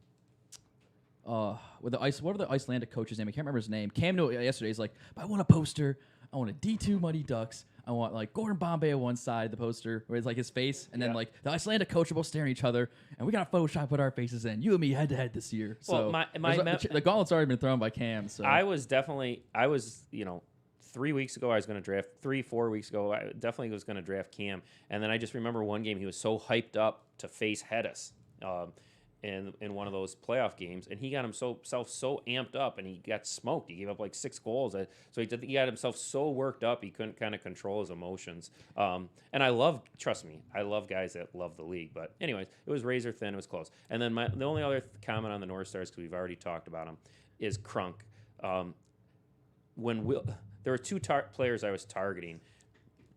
the what are the Icelandic coach's name? I can't remember his name. Cam knew it yesterday. He's like, I want a poster. I want a D2 Muddy Ducks. I want like Gordon Bombay on one side, the poster where it's like his face, and then like the Icelandic coach are both staring at each other, and we got to Photoshop put our faces in. You and me head to head this year. So the gauntlet's already been thrown by Cam. So I was 3 weeks ago I was going to draft 4 weeks ago I definitely was going to draft Cam, and then I just remember one game he was so hyped up to face Hedis in one of those playoff games, and he got himself so amped up, and he got smoked. He gave up like 6 goals, so he got himself so worked up he couldn't kind of control his emotions. And trust me, I love guys that love the league. But anyways, it was razor thin. It was close. And then the only other comment on the North Stars, because we've already talked about him, is Krunk. There were 2 players I was targeting,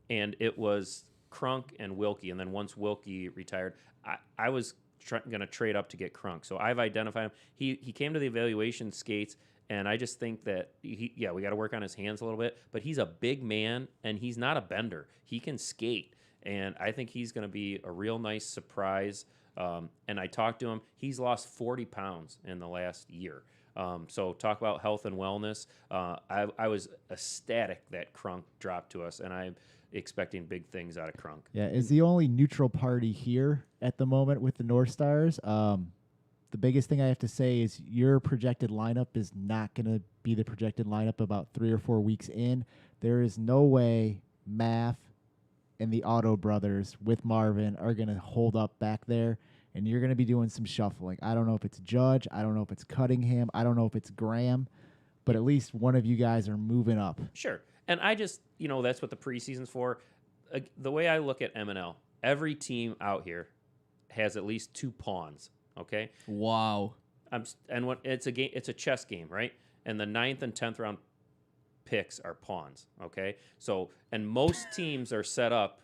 and it was Krunk and Wilkie. And then once Wilkie retired, I was going to trade up to get Krunk. So I've identified him. He came to the evaluation skates, and I just think that, we got to work on his hands a little bit, but he's a big man, and he's not a bender. He can skate, and I think he's going to be a real nice surprise. And I talked to him. He's lost 40 pounds in the last year. So talk about health and wellness. I was ecstatic that Krunk dropped to us, and I'm expecting big things out of Krunk. Yeah, is the only neutral party here at the moment with the North Stars. The biggest thing I have to say is your projected lineup is not going to be the projected lineup about 3 or 4 weeks in. There is no way Math and the Otto brothers with Marvin are going to hold up back there, and you're going to be doing some shuffling. I don't know if it's Judge. I don't know if it's Cunningham. I don't know if it's Graham, but at least one of you guys are moving up. Sure. And I just, that's what the preseason's for. The way I look at MNL, every team out here has at least 2 pawns, okay? Wow. It's a chess game, right? And the 9th and 10th round picks are pawns, okay? So, and most teams are set up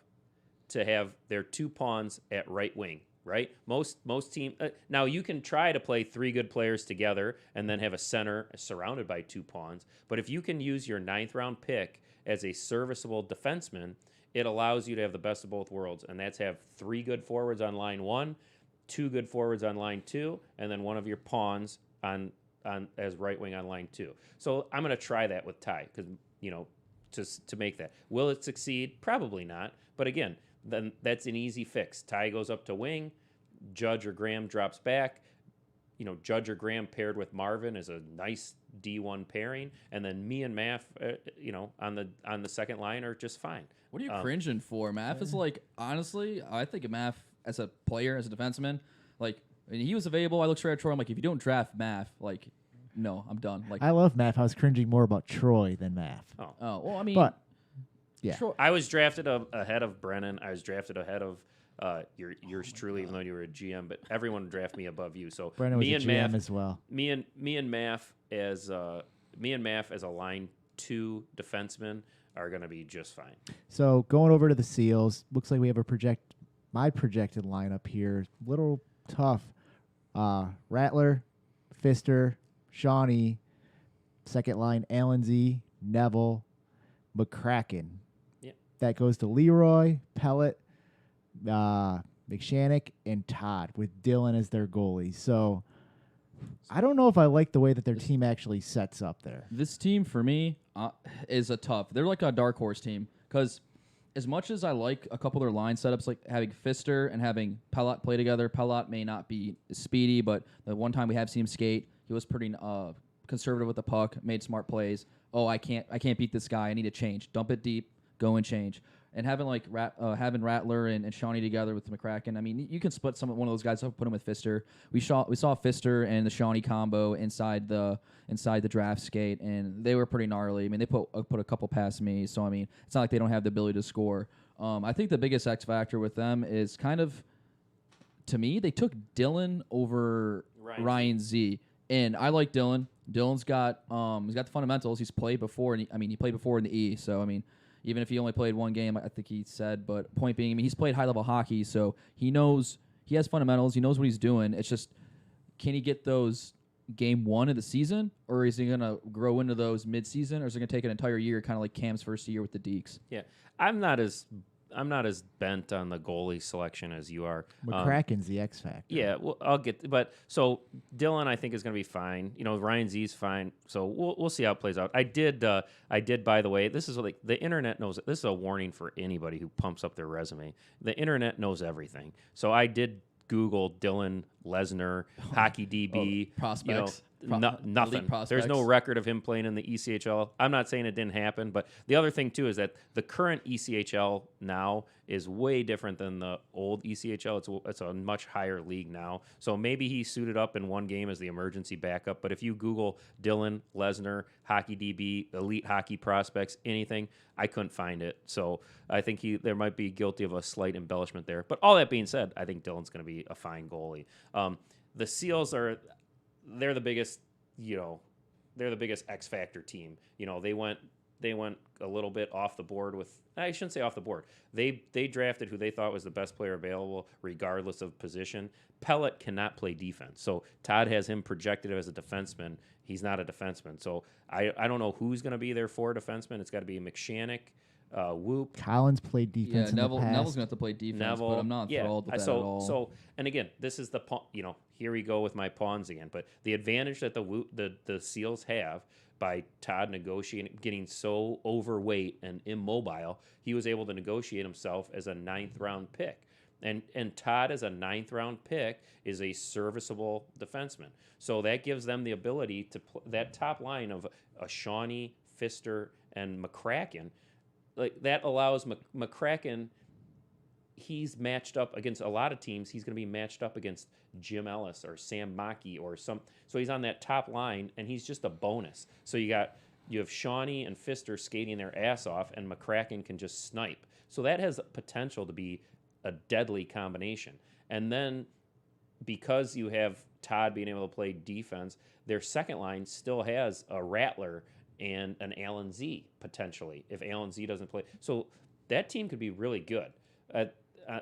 to have their 2 pawns at right wing, right? Most team now you can try to play 3 good players together and then have a center surrounded by 2 pawns. But if you can use your 9th round pick as a serviceable defenseman, it allows you to have the best of both worlds, and that's have 3 good forwards on line 1, 2 good forwards on line 2, and then one of your pawns on as right wing on line 2. So I'm going to try that with Ty because to make that. Will it succeed? Probably not. But again, then that's an easy fix. Ty goes up to wing, Judge or Graham drops back. Judge or Graham paired with Marvin is a nice D1 pairing, and then me and Math, on the second line are just fine. What are you cringing for? Math is like, honestly, I think of Math as a player, as a defenseman. Like, when he was available, I looked straight at Troy. I'm like, if you don't draft Math, like, no, I'm done. Like, I love Math. I was cringing more about Troy than Math. Oh, well, I mean, but yeah, Troy, I was drafted ahead of Brennan. I was drafted ahead of yours truly, even though you were a GM. But everyone drafted me above you. So Brennan was a GM as well. Me and Math as a line 2 defenseman are going to be just fine. So going over to the Seals, looks like we have my projected lineup here. Little tough. Rattler, Pfister, Shawnee, second line, Allensy, Neville, McCracken. Yeah. That goes to Leroy, Pellet, McShannock, and Todd with Dylan as their goalie. So I don't know if I like the way that their team actually sets up there. This team, for me, is a tough. They're like a dark horse team because as much as I like a couple of their line setups, like having Pfister and having Pellat play together, Pellat may not be speedy, but the one time we have seen him skate, he was pretty conservative with the puck, made smart plays. Oh, I can't beat this guy. I need to change. Dump it deep, go and change. And having like having Rattler and Shawnee together with McCracken, I mean, you can split one of those guys up, put him with Pfister. We saw Pfister and the Shawnee combo inside the draft skate, and they were pretty gnarly. I mean, they put a couple past me, so I mean, it's not like they don't have the ability to score. I think the biggest X factor with them is kind of, to me, they took Dylan over Ryan Z, and I like Dylan. Dylan's got he's got the fundamentals. He's played before, and he played before in the E, so I mean. Even if he only played 1 game, I think he said. But point being, I mean, he's played high-level hockey, so he knows he has fundamentals. He knows what he's doing. It's just, can he get those game one of the season, or is he going to grow into those mid-season, or is it going to take an entire year, kind of like Cam's first year with the Deeks? Yeah, I'm not as bent on the goalie selection as you are. McCracken's the X factor. Yeah, well, I'll get, but so Dylan, I think, is going to be fine. Ryan Z's fine. So we'll see how it plays out. I did, by the way, this is like the internet knows. This is a warning for anybody who pumps up their resume. The internet knows everything. So I did Google Dylan Lesnar, hockey DB, prospects. Nothing. There's no record of him playing in the ECHL. I'm not saying it didn't happen, but the other thing too is that the current ECHL now is way different than the old ECHL. It's a much higher league now. So maybe he suited up in one game as the emergency backup. But if you Google Dylan Lesnar, hockey DB, elite hockey prospects, anything, I couldn't find it. So I think there might be guilty of a slight embellishment there. But all that being said, I think Dylan's going to be a fine goalie. The Seals they're the biggest, they're the biggest X factor team. They went a little bit off the board with, I shouldn't say off the board. They drafted who they thought was the best player available, regardless of position. Pellet cannot play defense, so Todd has him projected as a defenseman. He's not a defenseman, so I don't know who's going to be their four defenseman. It's got to be McShannock, Whoop. Collins played defense. Yeah, in the past. Neville's going to have to play defense, but I'm not thrilled with that at all. So, and again, this is here we go with my pawns again. But the advantage that the Seals have by Todd negotiating, getting so overweight and immobile, he was able to negotiate himself as a 9th round pick. And Todd, as a 9th round pick, is a serviceable defenseman. So that gives them the ability to that top line of a Shawnee, Pfister, and McCracken. Like that allows McCracken. He's matched up against a lot of teams. He's going to be matched up against Jim Ellis or Sam Mackey or some. So he's on that top line, and he's just a bonus. So you have Shawnee and Pfister skating their ass off, and McCracken can just snipe. So that has potential to be a deadly combination. And then because you have Todd being able to play defense, their second line still has a Rattler and an Alan Z potentially if Alan Z doesn't play. So that team could be really good.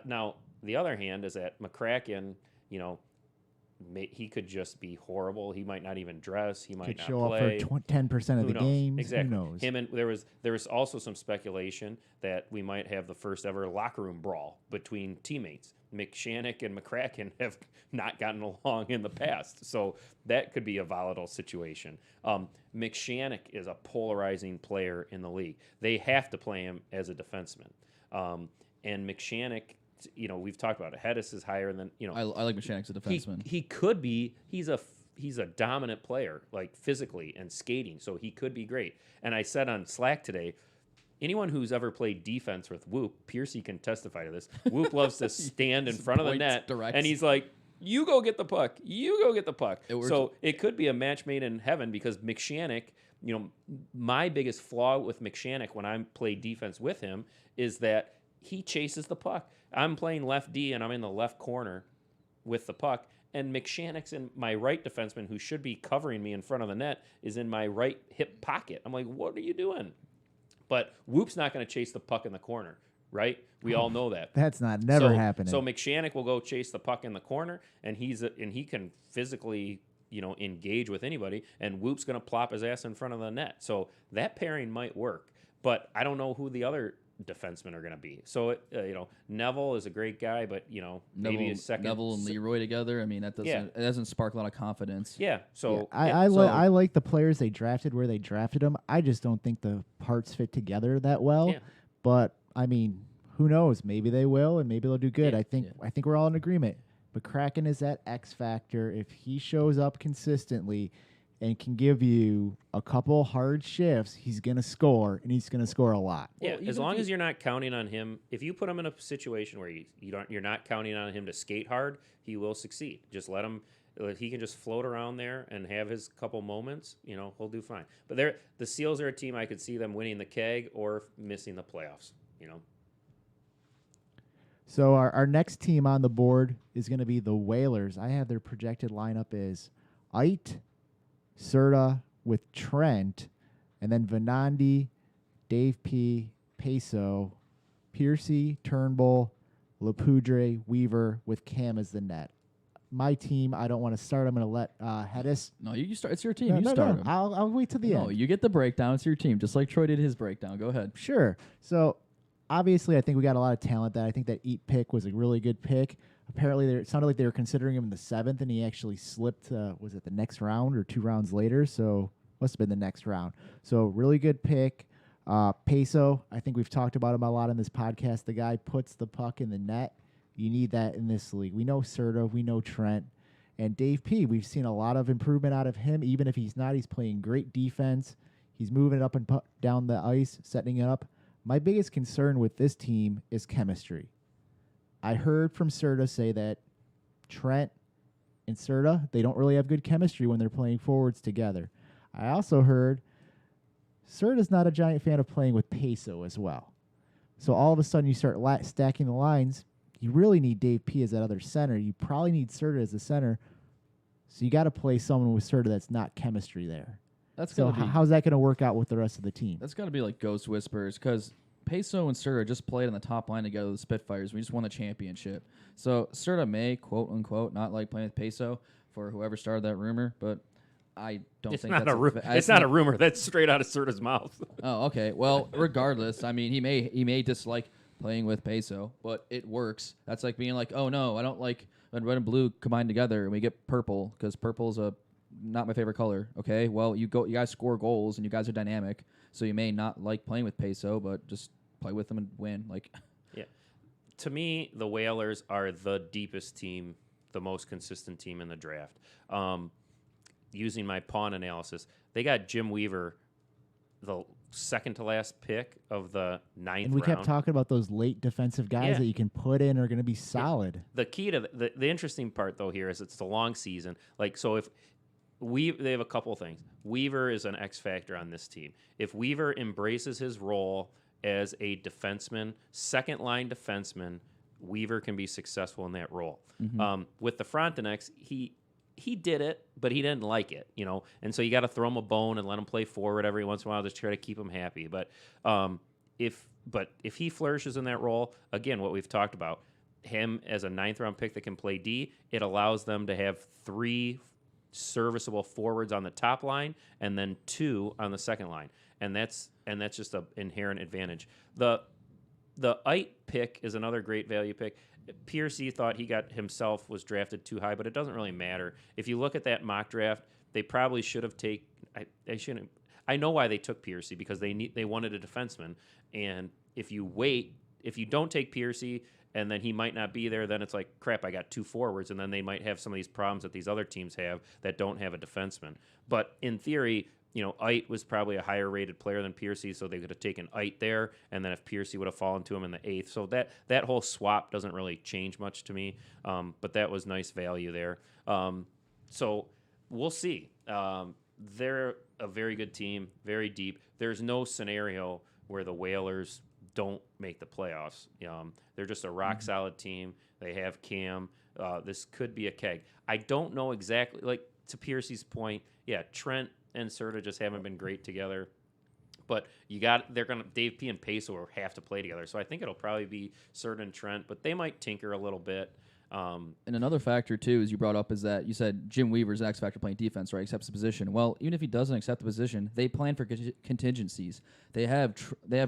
Now, the other hand is that McCracken, he could just be horrible. He might not even dress. He might could not show play. up for 10% of the games. Exactly. Who knows? Him and there was also some speculation that we might have the first ever locker room brawl between teammates. McShannock and McCracken have not gotten along in the past, so that could be a volatile situation. McShannock is a polarizing player in the league. They have to play him as a defenseman, and McShannock. We've talked about it. Hedis is higher than I like McShannock as a defenseman. He could be. He's a dominant player, like physically and skating, so he could be great. And I said on Slack today, anyone who's ever played defense with Whoop, Piercy can testify to this. Whoop loves to stand in front of the net, and he's like, "You go get the puck. You go get the puck." So it could be a match made in heaven because McShannock. My biggest flaw with McShannock when I play defense with him is that he chases the puck. I'm playing left D, and I'm in the left corner with the puck, and McShannock's in my right defenseman, who should be covering me in front of the net, is in my right hip pocket. I'm like, what are you doing? But Whoop's not going to chase the puck in the corner, right? We all know that. That's never happening. So McShannock will go chase the puck in the corner, and he can physically engage with anybody, and Whoop's going to plop his ass in front of the net. So that pairing might work, but I don't know who the other defensemen are going to be. So Neville is a great guy, but maybe his second Neville and Leroy together. I mean, it doesn't spark a lot of confidence. Yeah. So I like the players they drafted where they drafted them. I just don't think the parts fit together that well. Yeah. But I mean, who knows? Maybe they will, and maybe they'll do good. Yeah. I think we're all in agreement. But Kraken is that X factor. If he shows up consistently and can give you a couple hard shifts, he's going to score, and he's going to score a lot. Yeah, as long as you're not counting on him, if you put him in a situation where you're not counting on him to skate hard, he will succeed. Just let him. If he can just float around there and have his couple moments, he'll do fine. But the Seals are a team I could see them winning the keg or missing the playoffs. So our next team on the board is going to be the Whalers. I have their projected lineup as Ait, Serta with Trent, and then Venandi, Dave P, Peso, Piercy, Turnbull, Lepoudre, Weaver with Cam as the net. my team. I don't want to start. I'm going to let Hedis. No, you start. It's your team. You start him. I'll wait till the No, end. you get the breakdown. It's your team, just like Troy did his breakdown. Go ahead. Sure. So obviously, I think we got a lot of talent. That I think that Eat pick was a really good pick. Apparently, it sounded like they were considering him in the 7th, and he actually slipped. Was it the next round or 2 rounds later? So must have been the next round. So really good pick. Peso, I think we've talked about him a lot in this podcast. The guy puts the puck in the net. You need that in this league. We know Serta, we know Trent, and Dave P. We've seen a lot of improvement out of him. Even if he's not, he's playing great defense. He's moving it up and down the ice, setting it up. My biggest concern with this team is chemistry. I heard from Serta say that Trent and Serta, they don't really have good chemistry when they're playing forwards together. I also heard Serta's not a giant fan of playing with Peso as well. So all of a sudden you start stacking the lines. You really need Dave P as that other center. You probably need Serta as the center. So you got to play someone with Serta that's not chemistry there. That's So gotta be, how's that going to work out with the rest of the team? that's got to be like Ghost Whispers, because Peso and Serta just played on the top line together with the Spitfires. We just won the championship. So Serta may, quote unquote, not like playing with Peso for whoever started that rumor, but I don't It's think not that's a rumor. It's not a rumor. That's straight out of Serta's mouth. Oh, okay. Well, regardless, I mean, he may dislike playing with Peso, but it works. That's like being like, oh no, I don't like when red and blue combine together and we get purple because purple's not my favorite color. Okay, well you guys score goals and you guys are dynamic, so you may not like playing with Peso, but just play with them and win. Like, Yeah. To me, the Whalers are the deepest team, the most consistent team in the draft. Using my pawn analysis, they got Jim Weaver, the second to last pick of the 9th And we kept round. talking about those late defensive guys Yeah. that you can put in are going to be solid. The key to the interesting part though here is it's a long season. Like, so if they have a couple things. Weaver is an X factor on this team. If Weaver embraces his role as a defenseman, second line defenseman, Weaver can be successful in that role. With the Frontenacs, he did it, but he didn't like it, you know. And so you got to throw him a bone and let him play forward every once in a while, just try to keep him happy. But if he flourishes in that role, again, what we've talked about, him as a 9th round pick that can play D, it allows them to have 3 serviceable forwards on the top line and then 2 on the second line, and that's just an inherent advantage. The Ite pick is another great value pick. Piercy thought he was drafted too high, but it doesn't really matter. If you look at that mock draft, they probably should have taken. They shouldn't. I know why they took Piercy, because they wanted a defenseman, and if you don't take Piercy and then he might not be there, then it's like, crap, I got 2 forwards, and then they might have some of these problems that these other teams have that don't have a defenseman. But in theory, you know, Ite was probably a higher rated player than Piercy, so they could have taken Ite there, and then if Piercy would have fallen to him in the 8th. So that whole swap doesn't really change much to me, but that was nice value there. So we'll see. They're a very good team, very deep. There's no scenario where the Whalers don't make the playoffs. They're just a rock-solid team. They have Cam. This could be a keg. I don't know exactly, like, to Piercy's point, yeah, Trent and Serta just haven't been great together. But Dave P and Peso have to play together. So I think it'll probably be Serta and Trent, but they might tinker a little bit. and another factor too, as you brought up, is that you said Jim Weaver's an X factor playing defense, right? Accepts the position. Well, even if he doesn't accept the position, they plan for contingencies. They have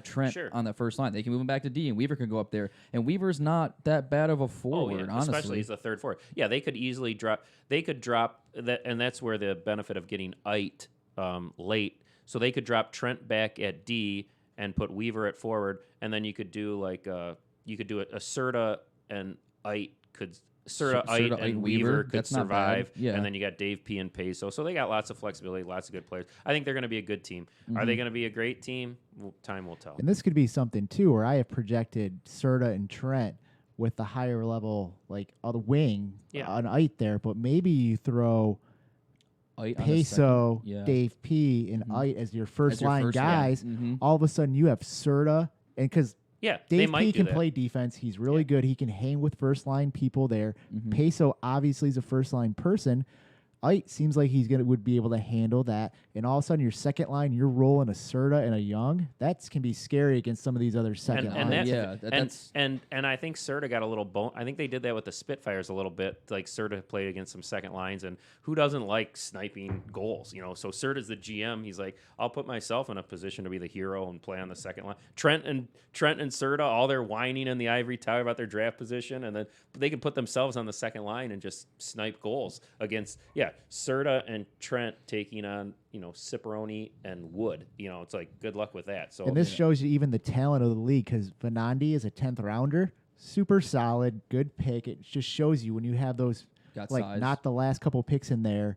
Trent on that first line. They can move him back to D, and Weaver can go up there. And Weaver's not that bad of a forward, honestly. Especially as a third forward. Yeah, they could easily drop. They could drop that, and that's where the benefit of getting Ite late. So they could drop Trent back at D and put Weaver at forward, and then you could do like a Serta and Ite could. Serta, Ite, and Weaver could survive, and then you got Dave P and Peso. So they got lots of flexibility, lots of good players. I think they're going to be a good team. Are they going to be a great team? Well, time will tell. And this could be something too, where I have projected Serta and Trent with the higher level, like on the wing, on Ite there, but maybe you throw Peso, Dave P, and Ite as your first line guys. All of a sudden, you have Serta, and because Dave P can play defense. He's really good. He can hang with first line people there. Peso obviously is a first line person. It seems like would be able to handle that. And all of a sudden, your second line, you're rolling a Serta and a Young. That can be scary against some of these other second and lines. that's and I think Serta got a little bone. I think they did that with the Spitfires a little bit. Like Serta played against some second lines, and who doesn't like sniping goals? So Serta's the GM. He's like, I'll put myself in a position to be the hero and play on the second line. Trent and Serta, all their whining in the ivory tower about their draft position, and then they can put themselves on the second line and just snipe goals against Serta and Trent taking on Ciparoni and Wood. It's like good luck with that. So and this shows you even the talent of the league, because Venandi is a 10th rounder, super solid, good pick. It just shows you when you have those size. Not the last couple picks in there,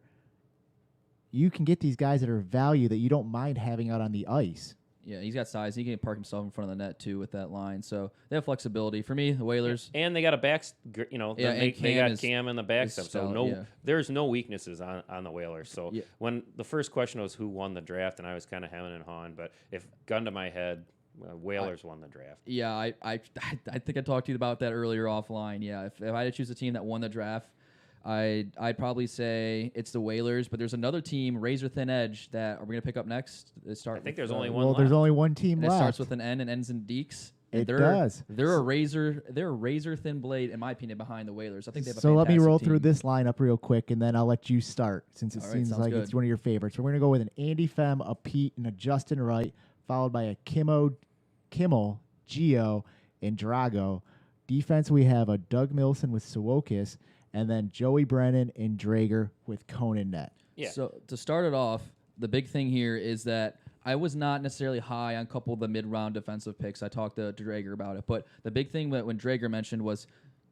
you can get these guys that are value that you don't mind having out on the ice. Yeah, he's got size. He can park himself in front of the net too with that line. So they have flexibility. For me, the Whalers, and they got a back. They got Cam in the backstep. So there's no weaknesses on the Whalers. So when the first question was who won the draft, and I was kind of hemming and hawing, but if gun to my head, Whalers won the draft. Yeah, I think I talked to you about that earlier offline. Yeah, if I had to choose a team that won the draft, I'd probably say it's the Whalers, but there's another team, razor thin edge, that are we gonna pick up next? I think there's only one. Well, left. there's only one team and left. It starts with an N and ends in Deeks. Does. They're a razor thin blade, in my opinion, behind the Whalers. I think they have a So let me fantastic roll team. through this lineup real quick, and then I'll let you start, since it All right, seems sounds like good. it's one of your favorites. We're going to go with an Andy Fem, a Pete, and a Justin Wright, followed by a Kimmel, Gio, and Drago. Defense, we have a Doug Milson with Sawokis, and then Joey Brennan and Drager with Conan Net. Yeah. So to start it off, the big thing here is that I was not necessarily high on a couple of the mid-round defensive picks. I talked to Drager about it. But the big thing that when Drager mentioned was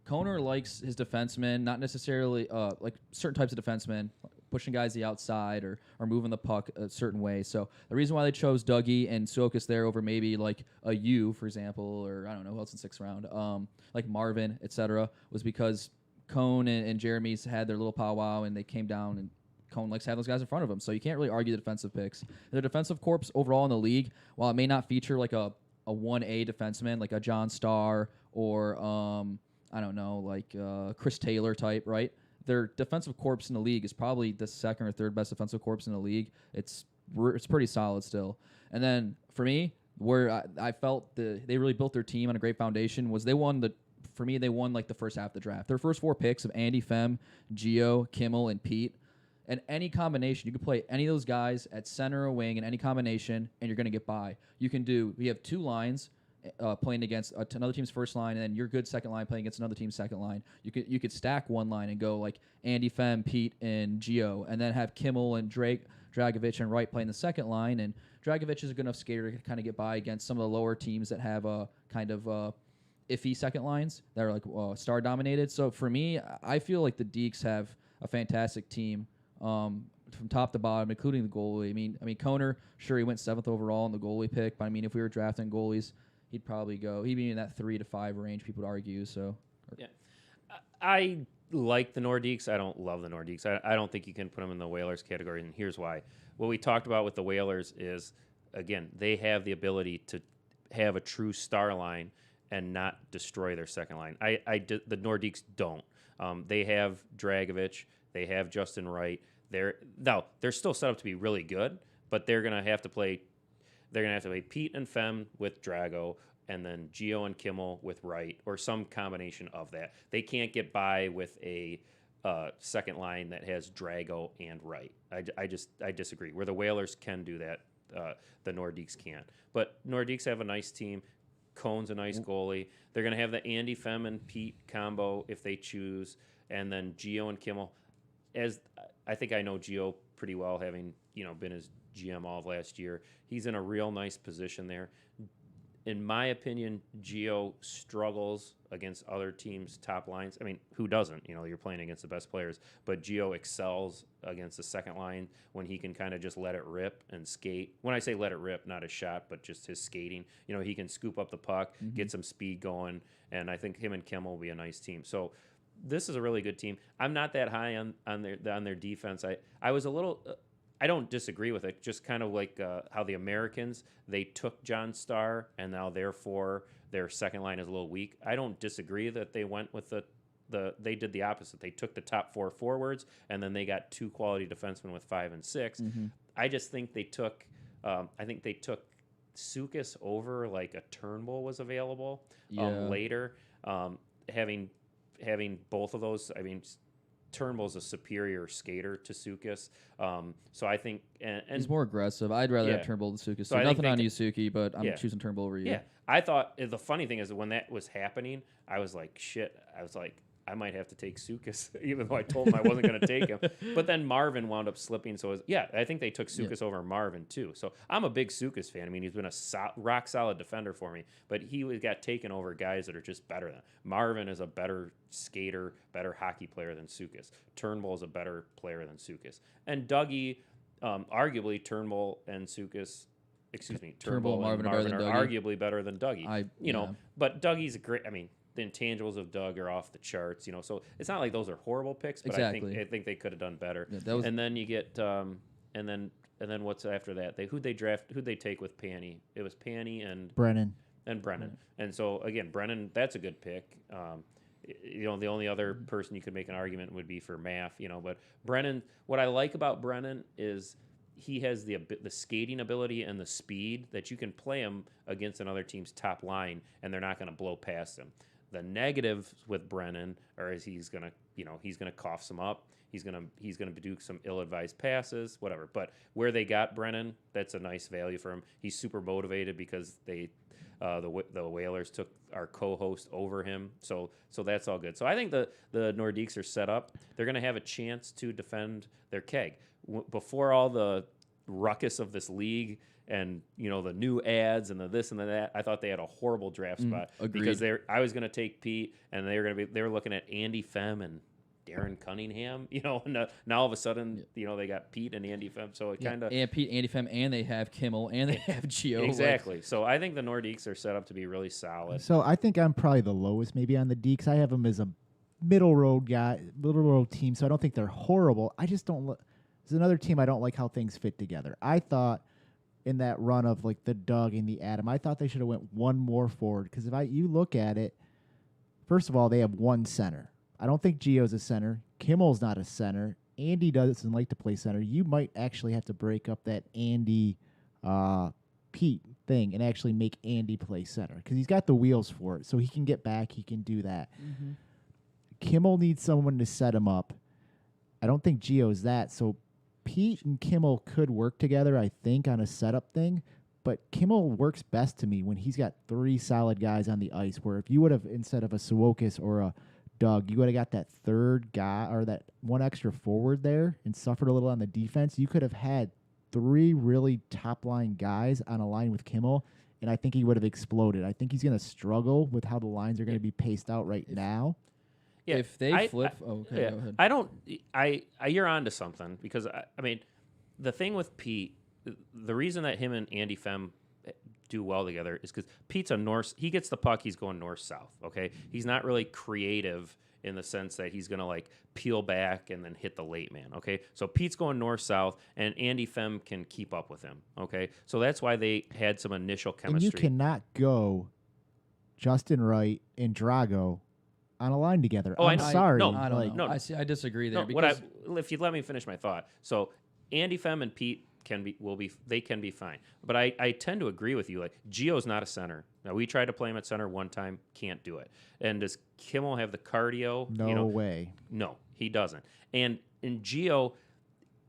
Koner likes his defensemen, not necessarily like certain types of defensemen, pushing guys the outside or moving the puck a certain way. So the reason why they chose Dougie and Suokas there over maybe like a U, for example, or I don't know who else in sixth round, like Marvin, etc., was because Cone and Jeremy's had their little powwow and they came down, and Cone likes to have those guys in front of him. So you can't really argue the defensive picks. The defensive corps overall in the league, while it may not feature like a 1A defenseman like a John Starr or I don't know, like Chris Taylor type, right? Their defensive corps in the league is probably the second or third best defensive corps in the league. It's pretty solid still. And then for me, where I felt they really built their team on a great foundation was they won like the first half of the draft. Their first four picks of Andy Fem, Gio, Kimmel, and Pete. And any combination, you can play any of those guys at center or wing in any combination, and you're going to get by. We have two lines playing against another team's first line, and then your good second line playing against another team's second line. You could stack one line and go like Andy Fem, Pete, and Gio, and then have Kimmel and Dragovich and Wright playing the second line. And Dragovich is a good enough skater to kind of get by against some of the lower teams that have a kind of iffy second lines that are like star dominated. So for me, I feel like the Deeks have a fantastic team. From top to bottom, including the goalie. I mean, Koner, sure, he went 7th overall in the goalie pick, but I mean, if we were drafting goalies, he'd be in that 3 to 5 range, people would argue. So, yeah, I like the Nordiques. I don't love the Nordiques. I don't think you can put them in the Whalers category, and here's why. What we talked about with the Whalers is, again, they have the ability to have a true star line and not destroy their second line. The Nordiques don't. They have Dragovich. They have Justin Wright. They're still set up to be really good, but they're gonna have to play. They're gonna have to play Pete and Fem with Drago, and then Gio and Kimmel with Wright, or some combination of that. They can't get by with a second line that has Drago and Wright. I disagree. Where the Whalers can do that, the Nordiques can't. But Nordiques have a nice team. Cone's a nice goalie. They're gonna have the Andy Fem and Pete combo if they choose, and then Gio and Kimmel. As I think I know Gio pretty well, having been his GM all of last year. He's in a real nice position there. In my opinion, Gio struggles against other teams' top lines. I mean, who doesn't? You're playing against the best players. But Gio excels against the second line when he can kind of just let it rip and skate. When I say let it rip, not his shot, but just his skating. He can scoop up the puck, get some speed going, and I think him and Kimmel will be a nice team. So this is a really good team. I'm not that high on their defense. I was a little. I don't disagree with it. Just kind of like how the Americans, they took John Starr, and now therefore their second line is a little weak. I don't disagree that they went with the they did the opposite. They took the top 4 forwards, and then they got 2 quality defensemen with 5 and 6. I just think they took Sukas over like a Turnbull was available later. Having both of those, I mean, Turnbull's a superior skater to Sukas. So I think and he's more aggressive. I'd rather have Turnbull than Sukas. So nothing on you, Suki, but I'm choosing Turnbull over you. Yeah, I thought the funny thing is when that was happening, I was like, shit. I was like, I might have to take Sukas, even though I told him I wasn't going to take him. But then Marvin wound up slipping. So, I think they took Sukas over Marvin, too. So, I'm a big Sukas fan. I mean, he's been a rock-solid defender for me. But he got taken over guys that are just better than him. Marvin is a better skater, better hockey player than Sukas. Turnbull is a better player than Sukas. And Dougie, arguably, Turnbull and Sukas... Excuse me, Turnbull and Marvin are arguably better than Dougie. But Dougie's a great... I mean... The intangibles of Doug are off the charts, so it's not like those are horrible picks, but I think they could have done better. Yeah, and then you get and then what's after that? Who'd they take with Panny? It was Panny and Brennan. And so again, Brennan, that's a good pick. The only other person you could make an argument would be for Maff, but Brennan, what I like about Brennan is he has the skating ability and the speed that you can play him against another team's top line and they're not going to blow past him. The negative with Brennan is he's gonna cough some up. He's gonna do some ill-advised passes, whatever. But where they got Brennan, that's a nice value for him. He's super motivated because the Whalers took our co-host over him, so that's all good. So I think the Nordiques are set up. They're gonna have a chance to defend their keg before all the ruckus of this league. And the new ads and the this and the that. I thought they had a horrible draft spot because I was going to take Pete, and they were looking at Andy Fem and Darren Cunningham. And now all of a sudden, they got Pete and Andy Fem. So it kind of Pete, Andy Fem, and they have Kimmel and they have Gio. Exactly. So I think the Nordiques are set up to be really solid. So I think I'm probably the lowest maybe on the Deeks. I have them as a middle road team. So I don't think they're horrible. I just don't. There's another team I don't like how things fit together. I thought. In that run of like the Doug and the Adam, I thought they should have went one more forward because you look at it, first of all, they have one center. I don't think Gio's a center. Kimmel's not a center. Andy doesn't like to play center. You might actually have to break up that Andy Pete thing and actually make Andy play center because he's got the wheels for it. So he can get back. He can do that. Mm-hmm. Kimmel needs someone to set him up. I don't think Gio's that. So Pete and Kimmel could work together, I think, on a setup thing, but Kimmel works best to me when he's got 3 solid guys on the ice, where if you would have, instead of a Sawokis or a Doug, you would have got that third guy or that one extra forward there and suffered a little on the defense, you could have had 3 really top-line guys on a line with Kimmel, and I think he would have exploded. I think he's going to struggle with how the lines are going to be paced out right now. Yeah, if they flip, go ahead. You're onto something because I mean, the thing with Pete, the reason that him and Andy Fem do well together is because Pete's he gets the puck, he's going north-south, okay? He's not really creative in the sense that he's going to like peel back and then hit the late man, okay? So Pete's going north-south and Andy Fem can keep up with him, okay? So that's why they had some initial chemistry. And you cannot go Justin Wright and Drago on a line together. I'm sorry. No, I don't know. I disagree there. If you let me finish my thought. So Andy Fem and Pete can be fine. But I tend to agree with you. Like Gio's not a center. Now we tried to play him at center one time, can't do it. And does Kimmel have the cardio? No way. No, he doesn't. And Gio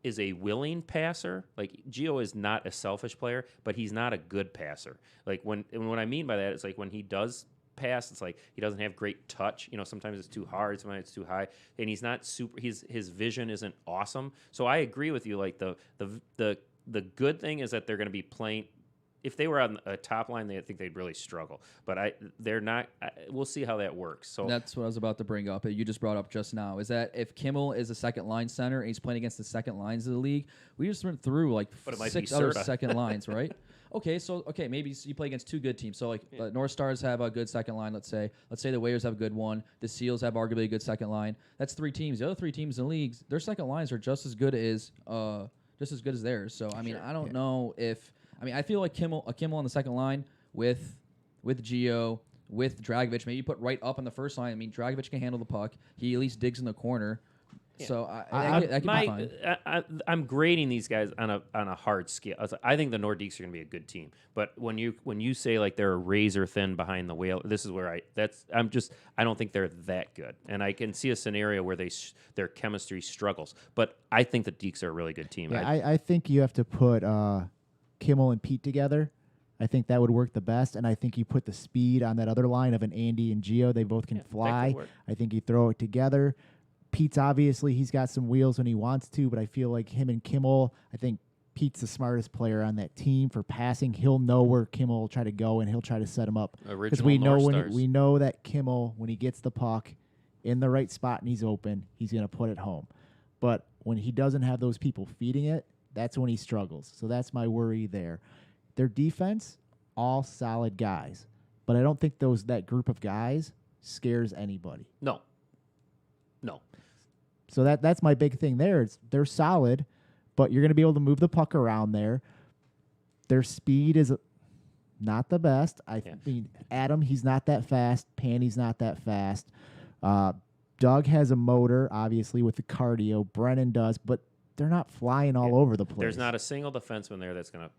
is a willing passer. Like Gio is not a selfish player, but he's not a good passer. Like what I mean by that is like when he does pass, it's like he doesn't have great touch. Sometimes it's too hard, sometimes it's too high, and he's not super. His vision isn't awesome. So I agree with you. Like the good thing is that they're going to be playing. If they were on a top line, I think they'd really struggle. But they're not. We'll see how that works. So that's what I was about to bring up. You just brought up just now is that if Kimmel is a second line center and he's playing against the second lines of the league, we just went through like 6 other second lines, right? Okay, maybe you play against 2 good teams. So North Stars have a good second line. Let's say the Whalers have a good one. The Seals have arguably a good second line. That's 3 teams. The other 3 teams in the leagues, their second lines are just as good as theirs. So I mean, I don't know if I feel like Kimmel on the second line with Gio, with Dragovic. Maybe put Wright up on the first line. I mean, Dragovic can handle the puck. He at least digs in the corner. Yeah. So that could be fine. I'm grading these guys on a hard scale. I think the Nordiques are going to be a good team, but when you say like they're razor thin behind the whale, this is where I don't think they're that good, and I can see a scenario where their chemistry struggles. But I think the Deeks are a really good team. Yeah, I think you have to put Kimmel and Pete together. I think that would work the best, and I think you put the speed on that other line of an Andy and Gio. They both can fly. I think you throw it together. Pete's obviously, he's got some wheels when he wants to, but I feel like him and Kimmel, I think Pete's the smartest player on that team for passing. He'll know where Kimmel will try to go, and he'll try to set him up. Because we know that Kimmel, when he gets the puck in the right spot and he's open, he's going to put it home. But when he doesn't have those people feeding it, that's when he struggles. So that's my worry there. Their defense, all solid guys, but I don't think that group of guys scares anybody. No. So that's my big thing there. They're solid, but you're going to be able to move the puck around there. Their speed is not the best. I mean, Adam, he's not that fast. Panny's not that fast. Doug has a motor, obviously, with the cardio. Brennan does, but they're not flying all over the place. There's not a single defenseman there that's going to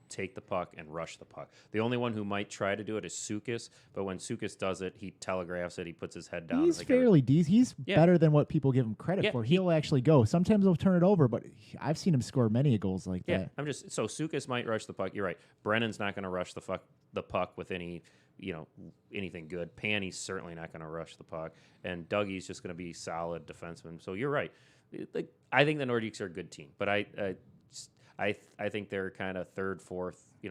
take the puck and rush the puck. The only one who might try to do it is Sukas, but when Sukas does it, he telegraphs it. He puts his head down. He's fairly decent. He's better than what people give him credit for. He'll actually go. Sometimes he'll turn it over, but I've seen him score many goals like that. So Sukas might rush the puck. You're right. Brennan's not going to rush the puck with anything good. Panny's certainly not going to rush the puck, and Dougie's just going to be solid defenseman. So you're right. I think the Nordiques are a good team, but I think they're kind of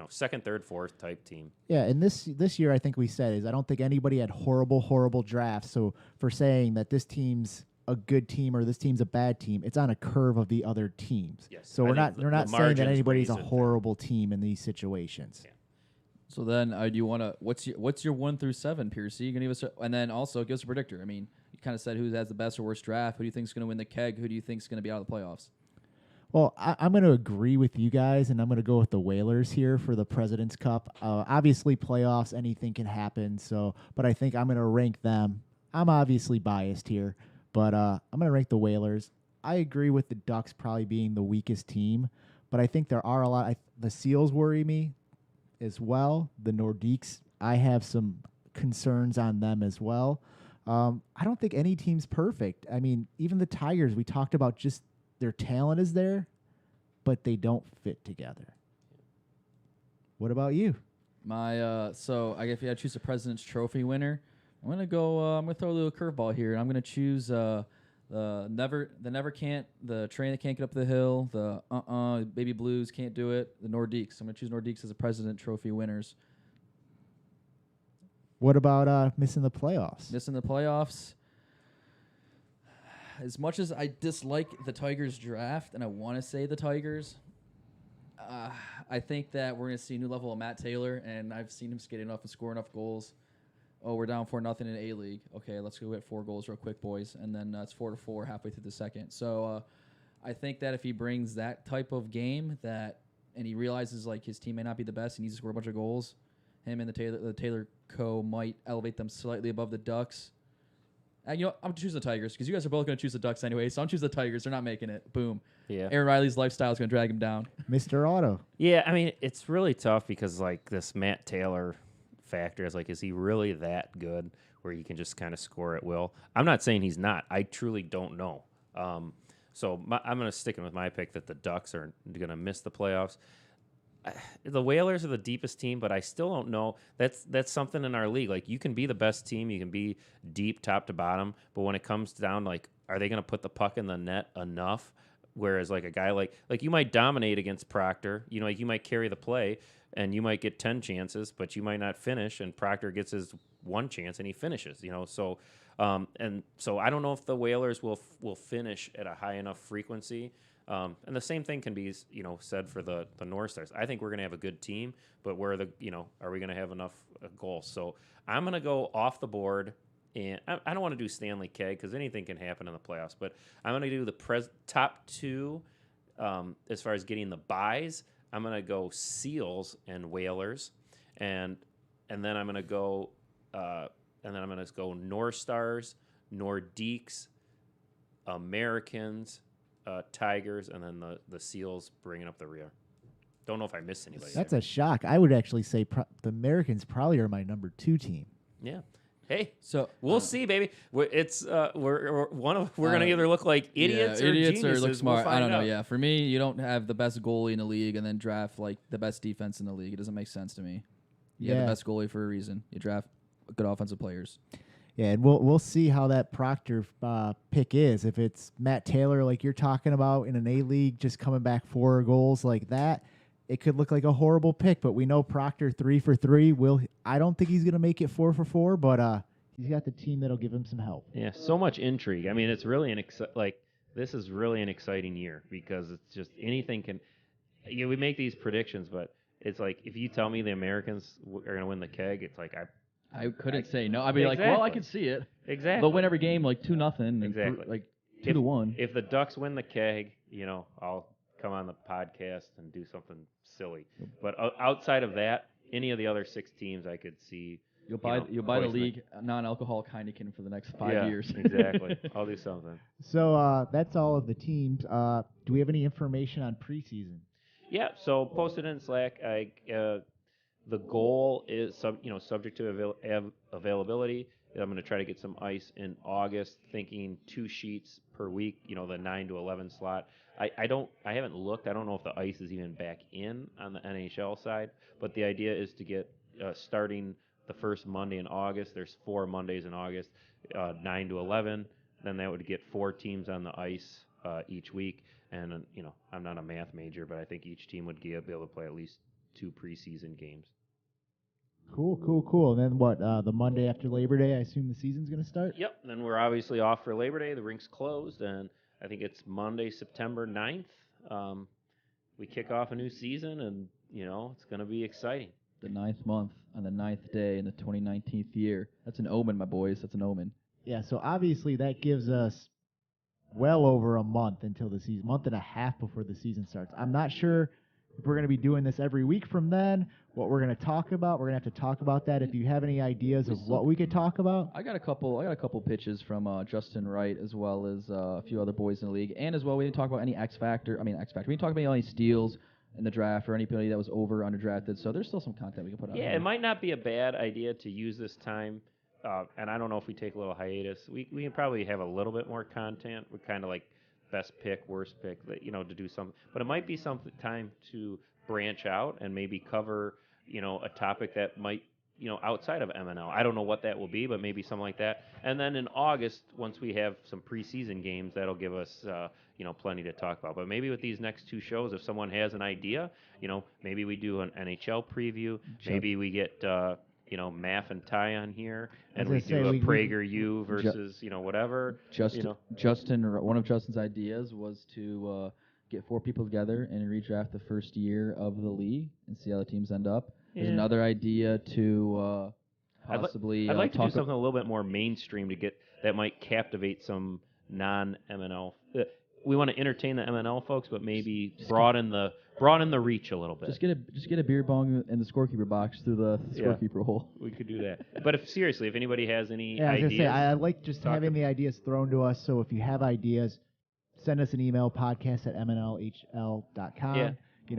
second, third, fourth type team. Yeah, and this year I think we said is I don't think anybody had horrible drafts. So for saying that this team's a good team or this team's a bad team, it's on a curve of the other teams. Yes. So we're not saying that anybody's a horrible team in these situations. Yeah. So then, do you want to? What's your 1 through 7, Piercy? You can give us, and then also give us a predictor. I mean, you kind of said who has the best or worst draft. Who do you think is going to win the keg? Who do you think is going to be out of the playoffs? Well, I'm going to agree with you guys, and I'm going to go with the Whalers here for the President's Cup. Obviously, playoffs, anything can happen. But I think I'm going to rank them. I'm obviously biased here, but I'm going to rank the Whalers. I agree with the Ducks probably being the weakest team, but I think there are a lot. The Seals worry me as well. The Nordiques, I have some concerns on them as well. I don't think any team's perfect. I mean, even the Tigers, we talked about just their talent is there, but they don't fit together. What about you? So I guess if you had to choose a President's Trophy winner, I'm gonna go. I'm gonna throw a little curveball here, and I'm gonna choose the train that can't get up the hill. The Baby Blues can't do it. The Nordiques. I'm gonna choose Nordiques as a President Trophy winners. What about missing the playoffs? Missing the playoffs. As much as I dislike the Tigers draft, and I want to say the Tigers, I think that we're going to see a new level of Matt Taylor, and I've seen him skate enough and score enough goals. Oh, we're down 4-0 in A-League. Okay, let's go get 4 goals real quick, boys. And then it's 4-4 halfway through the second. So I think that if he brings that type of game and he realizes like his team may not be the best, he needs to score a bunch of goals, him and the Taylor co might elevate them slightly above the Ducks. I'm choosing the Tigers because you guys are both going to choose the Ducks anyway. So I'm choosing the Tigers. They're not making it. Boom. Yeah. Aaron Riley's lifestyle is going to drag him down. Mr. Otto. Yeah, I mean, it's really tough because like this Matt Taylor factor is like, is he really that good where he can just kind of score at will? I'm not saying he's not. I truly don't know. I'm going to stick in with my pick that the Ducks are going to miss the playoffs. The Whalers are the deepest team, but I still don't know. That's something in our league. Like, you can be the best team, you can be deep top to bottom, but when it comes down, like, are they going to put the puck in the net enough? Whereas, like, a guy like you might dominate against Proctor. You know, like, you might carry the play, and you might get 10 chances, but you might not finish, and Proctor gets his 1 chance, and he finishes, you know. So, so I don't know if the Whalers will finish at a high enough frequency. And the same thing can be, said for the North Stars. I think we're going to have a good team, but are we going to have enough goals? So I'm going to go off the board, and I don't want to do Stanley Keg because anything can happen in the playoffs, but I'm going to do the top 2 as far as getting the buys. I'm going to go Seals and Whalers, and then I'm going to go and then I'm going to go North Stars, Nordiques, Americans, Tigers, and then the Seals bringing up the rear. Don't know if I missed anybody. That's a shock. I would actually say the Americans probably are my number 2 team. Yeah. Hey, So we'll see, baby. We're gonna either look like idiots or idiots geniuses. or look smart. We'll I don't find know. out. Yeah, for me, you don't have the best goalie in the league and then draft like the best defense in the league. It doesn't make sense to me. You have Yeah. the best goalie for a reason. You draft good offensive players. Yeah, and we'll see how that Proctor pick is. If it's Matt Taylor, like you're talking about in an A league, just coming back 4 goals like that, it could look like a horrible pick. But we know Proctor 3 for 3. I don't think he's gonna make it 4 for 4, but he's got the team that'll give him some help. Yeah, so much intrigue. I mean, it's really this is really an exciting year because it's just anything can. We make these predictions, but it's like if you tell me the Americans are going to win the keg, it's like I couldn't say no. I'd be like, well, I Exactly. could see it. exactly They'll win every game like 2-0. Exactly. Like 2-1. If the Ducks win the keg, I'll come on the podcast and do something silly. But outside of that, any of the other 6 teams, I could see. You'll buy the poisoning. league non-alcoholic Heineken for the next 5 Yeah, years. exactly. I'll do something. So that's all of the teams. Do we have any information on preseason? Yeah, so posted in Slack. The goal is subject to availability. I'm going to try to get some ice in August, thinking 2 sheets per week. The 9 to 11 slot. I haven't looked. I don't know if the ice is even back in on the NHL side, but the idea is to get starting the first Monday in August. There's 4 Mondays in August, 9 to 11. Then that would get 4 teams on the ice each week. And I'm not a math major, but I think each team would be able to play at least 2 preseason games. Cool. And then what? The Monday after Labor Day, I assume the season's going to start? Yep. And then we're obviously off for Labor Day. The rink's closed, and I think it's Monday, September 9th. We kick off a new season, and it's going to be exciting. The 9th month on the 9th day in the 2019th year. That's an omen, my boys. That's an omen. Yeah, so obviously that gives us well over a month until the season, month and a half before the season starts. I'm not sure if we're going to be doing this every week from then, what we're going to talk about. We're going to have to talk about that. If you have any ideas of what we could talk about. I got a couple pitches from Justin Wright as well as a few other boys in the league, and as well we didn't talk about any X Factor. We didn't talk about any steals in the draft or anybody that was over or underdrafted. So there's still some content we can put out. Yeah, it might not be a bad idea to use this time. And I don't know if we take a little hiatus. We can probably have a little bit more content. We're kind of like best pick, worst pick, to do something. But it might be some time to branch out and maybe cover, a topic that might, outside of MNL. I don't know what that will be, but maybe something like that. And then in August, once we have some preseason games, that'll give us, plenty to talk about. But maybe with these next 2 shows, if someone has an idea, maybe we do an NHL preview. Maybe we get, Maff and Ty on here, and we do a PragerU versus, whatever. Justin, one of Justin's ideas was to get 4 people together and redraft the first year of the league and see how the teams end up. There's another idea to possibly. I'd like to do something a little bit more mainstream that might captivate some non-MNL. We want to entertain the MNL folks, but maybe broaden the reach a little bit. Just get a beer bong in the scorekeeper box through the scorekeeper hole. We could do that. But if anybody has any I was ideas, going to say, I like just having the ideas thrown to us. So if you have ideas, send us an email, podcast@mnlhl.com. Yeah.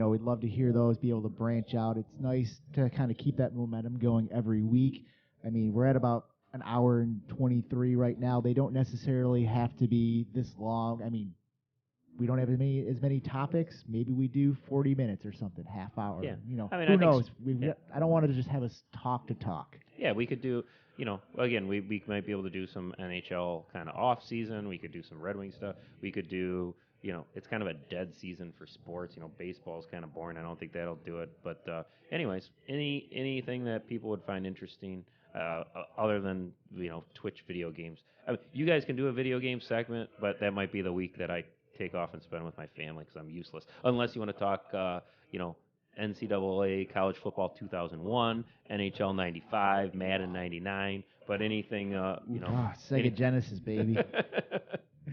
We'd love to hear those, be able to branch out. It's nice to kind of keep that momentum going every week. We're at about an hour and 23 right now. They don't necessarily have to be this long. We don't have as many topics. Maybe we do 40 minutes or something, half hour. Yeah. Who knows? I don't want to just have us talk to talk. Yeah, we could do, again, we might be able to do some NHL kind of off season. We could do some Red Wing stuff. We could do, it's kind of a dead season for sports. Baseball's kind of boring. I don't think that'll do it. But anyways, anything that people would find interesting other than, Twitch video games. You guys can do a video game segment, but that might be the week that I take off and spend with my family because I'm useless. Unless you want to talk, NCAA College Football 2001, NHL 95, Madden 99, but anything, Sega Genesis, baby.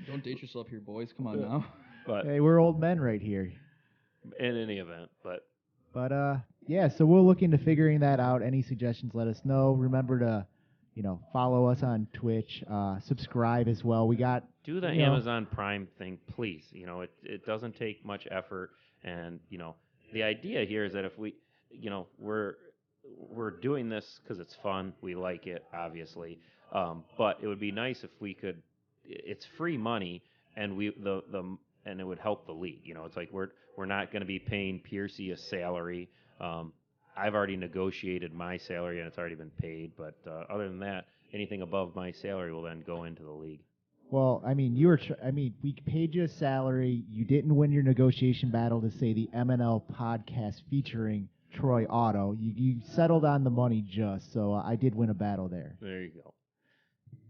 Don't date yourself here, boys. Come on now. But Hey, we're old men right here. in any event, But yeah, so we'll look into figuring that out. Any suggestions, let us know. Remember to follow us on Twitch, subscribe as well. We got Do the Amazon Prime thing, please. It doesn't take much effort, and the idea here is that if we, we're doing this because it's fun, we like it, obviously, but it would be nice if we could. It's free money, and and it would help the league. It's like we're not going to be paying Piercy a salary. I've already negotiated my salary and it's already been paid, but other than that, anything above my salary will then go into the league. Well, I mean, we paid you a salary. You didn't win your negotiation battle to say the MNL podcast featuring Troy Otto. You settled on the money just, so I did win a battle there. There you go.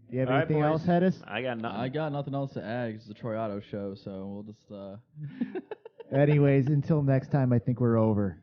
Do you have All right, anything else, boys. Hedis? I got nothing. I got nothing else to add. It's the Troy Otto show, so we'll just. Anyways, until next time, I think we're over.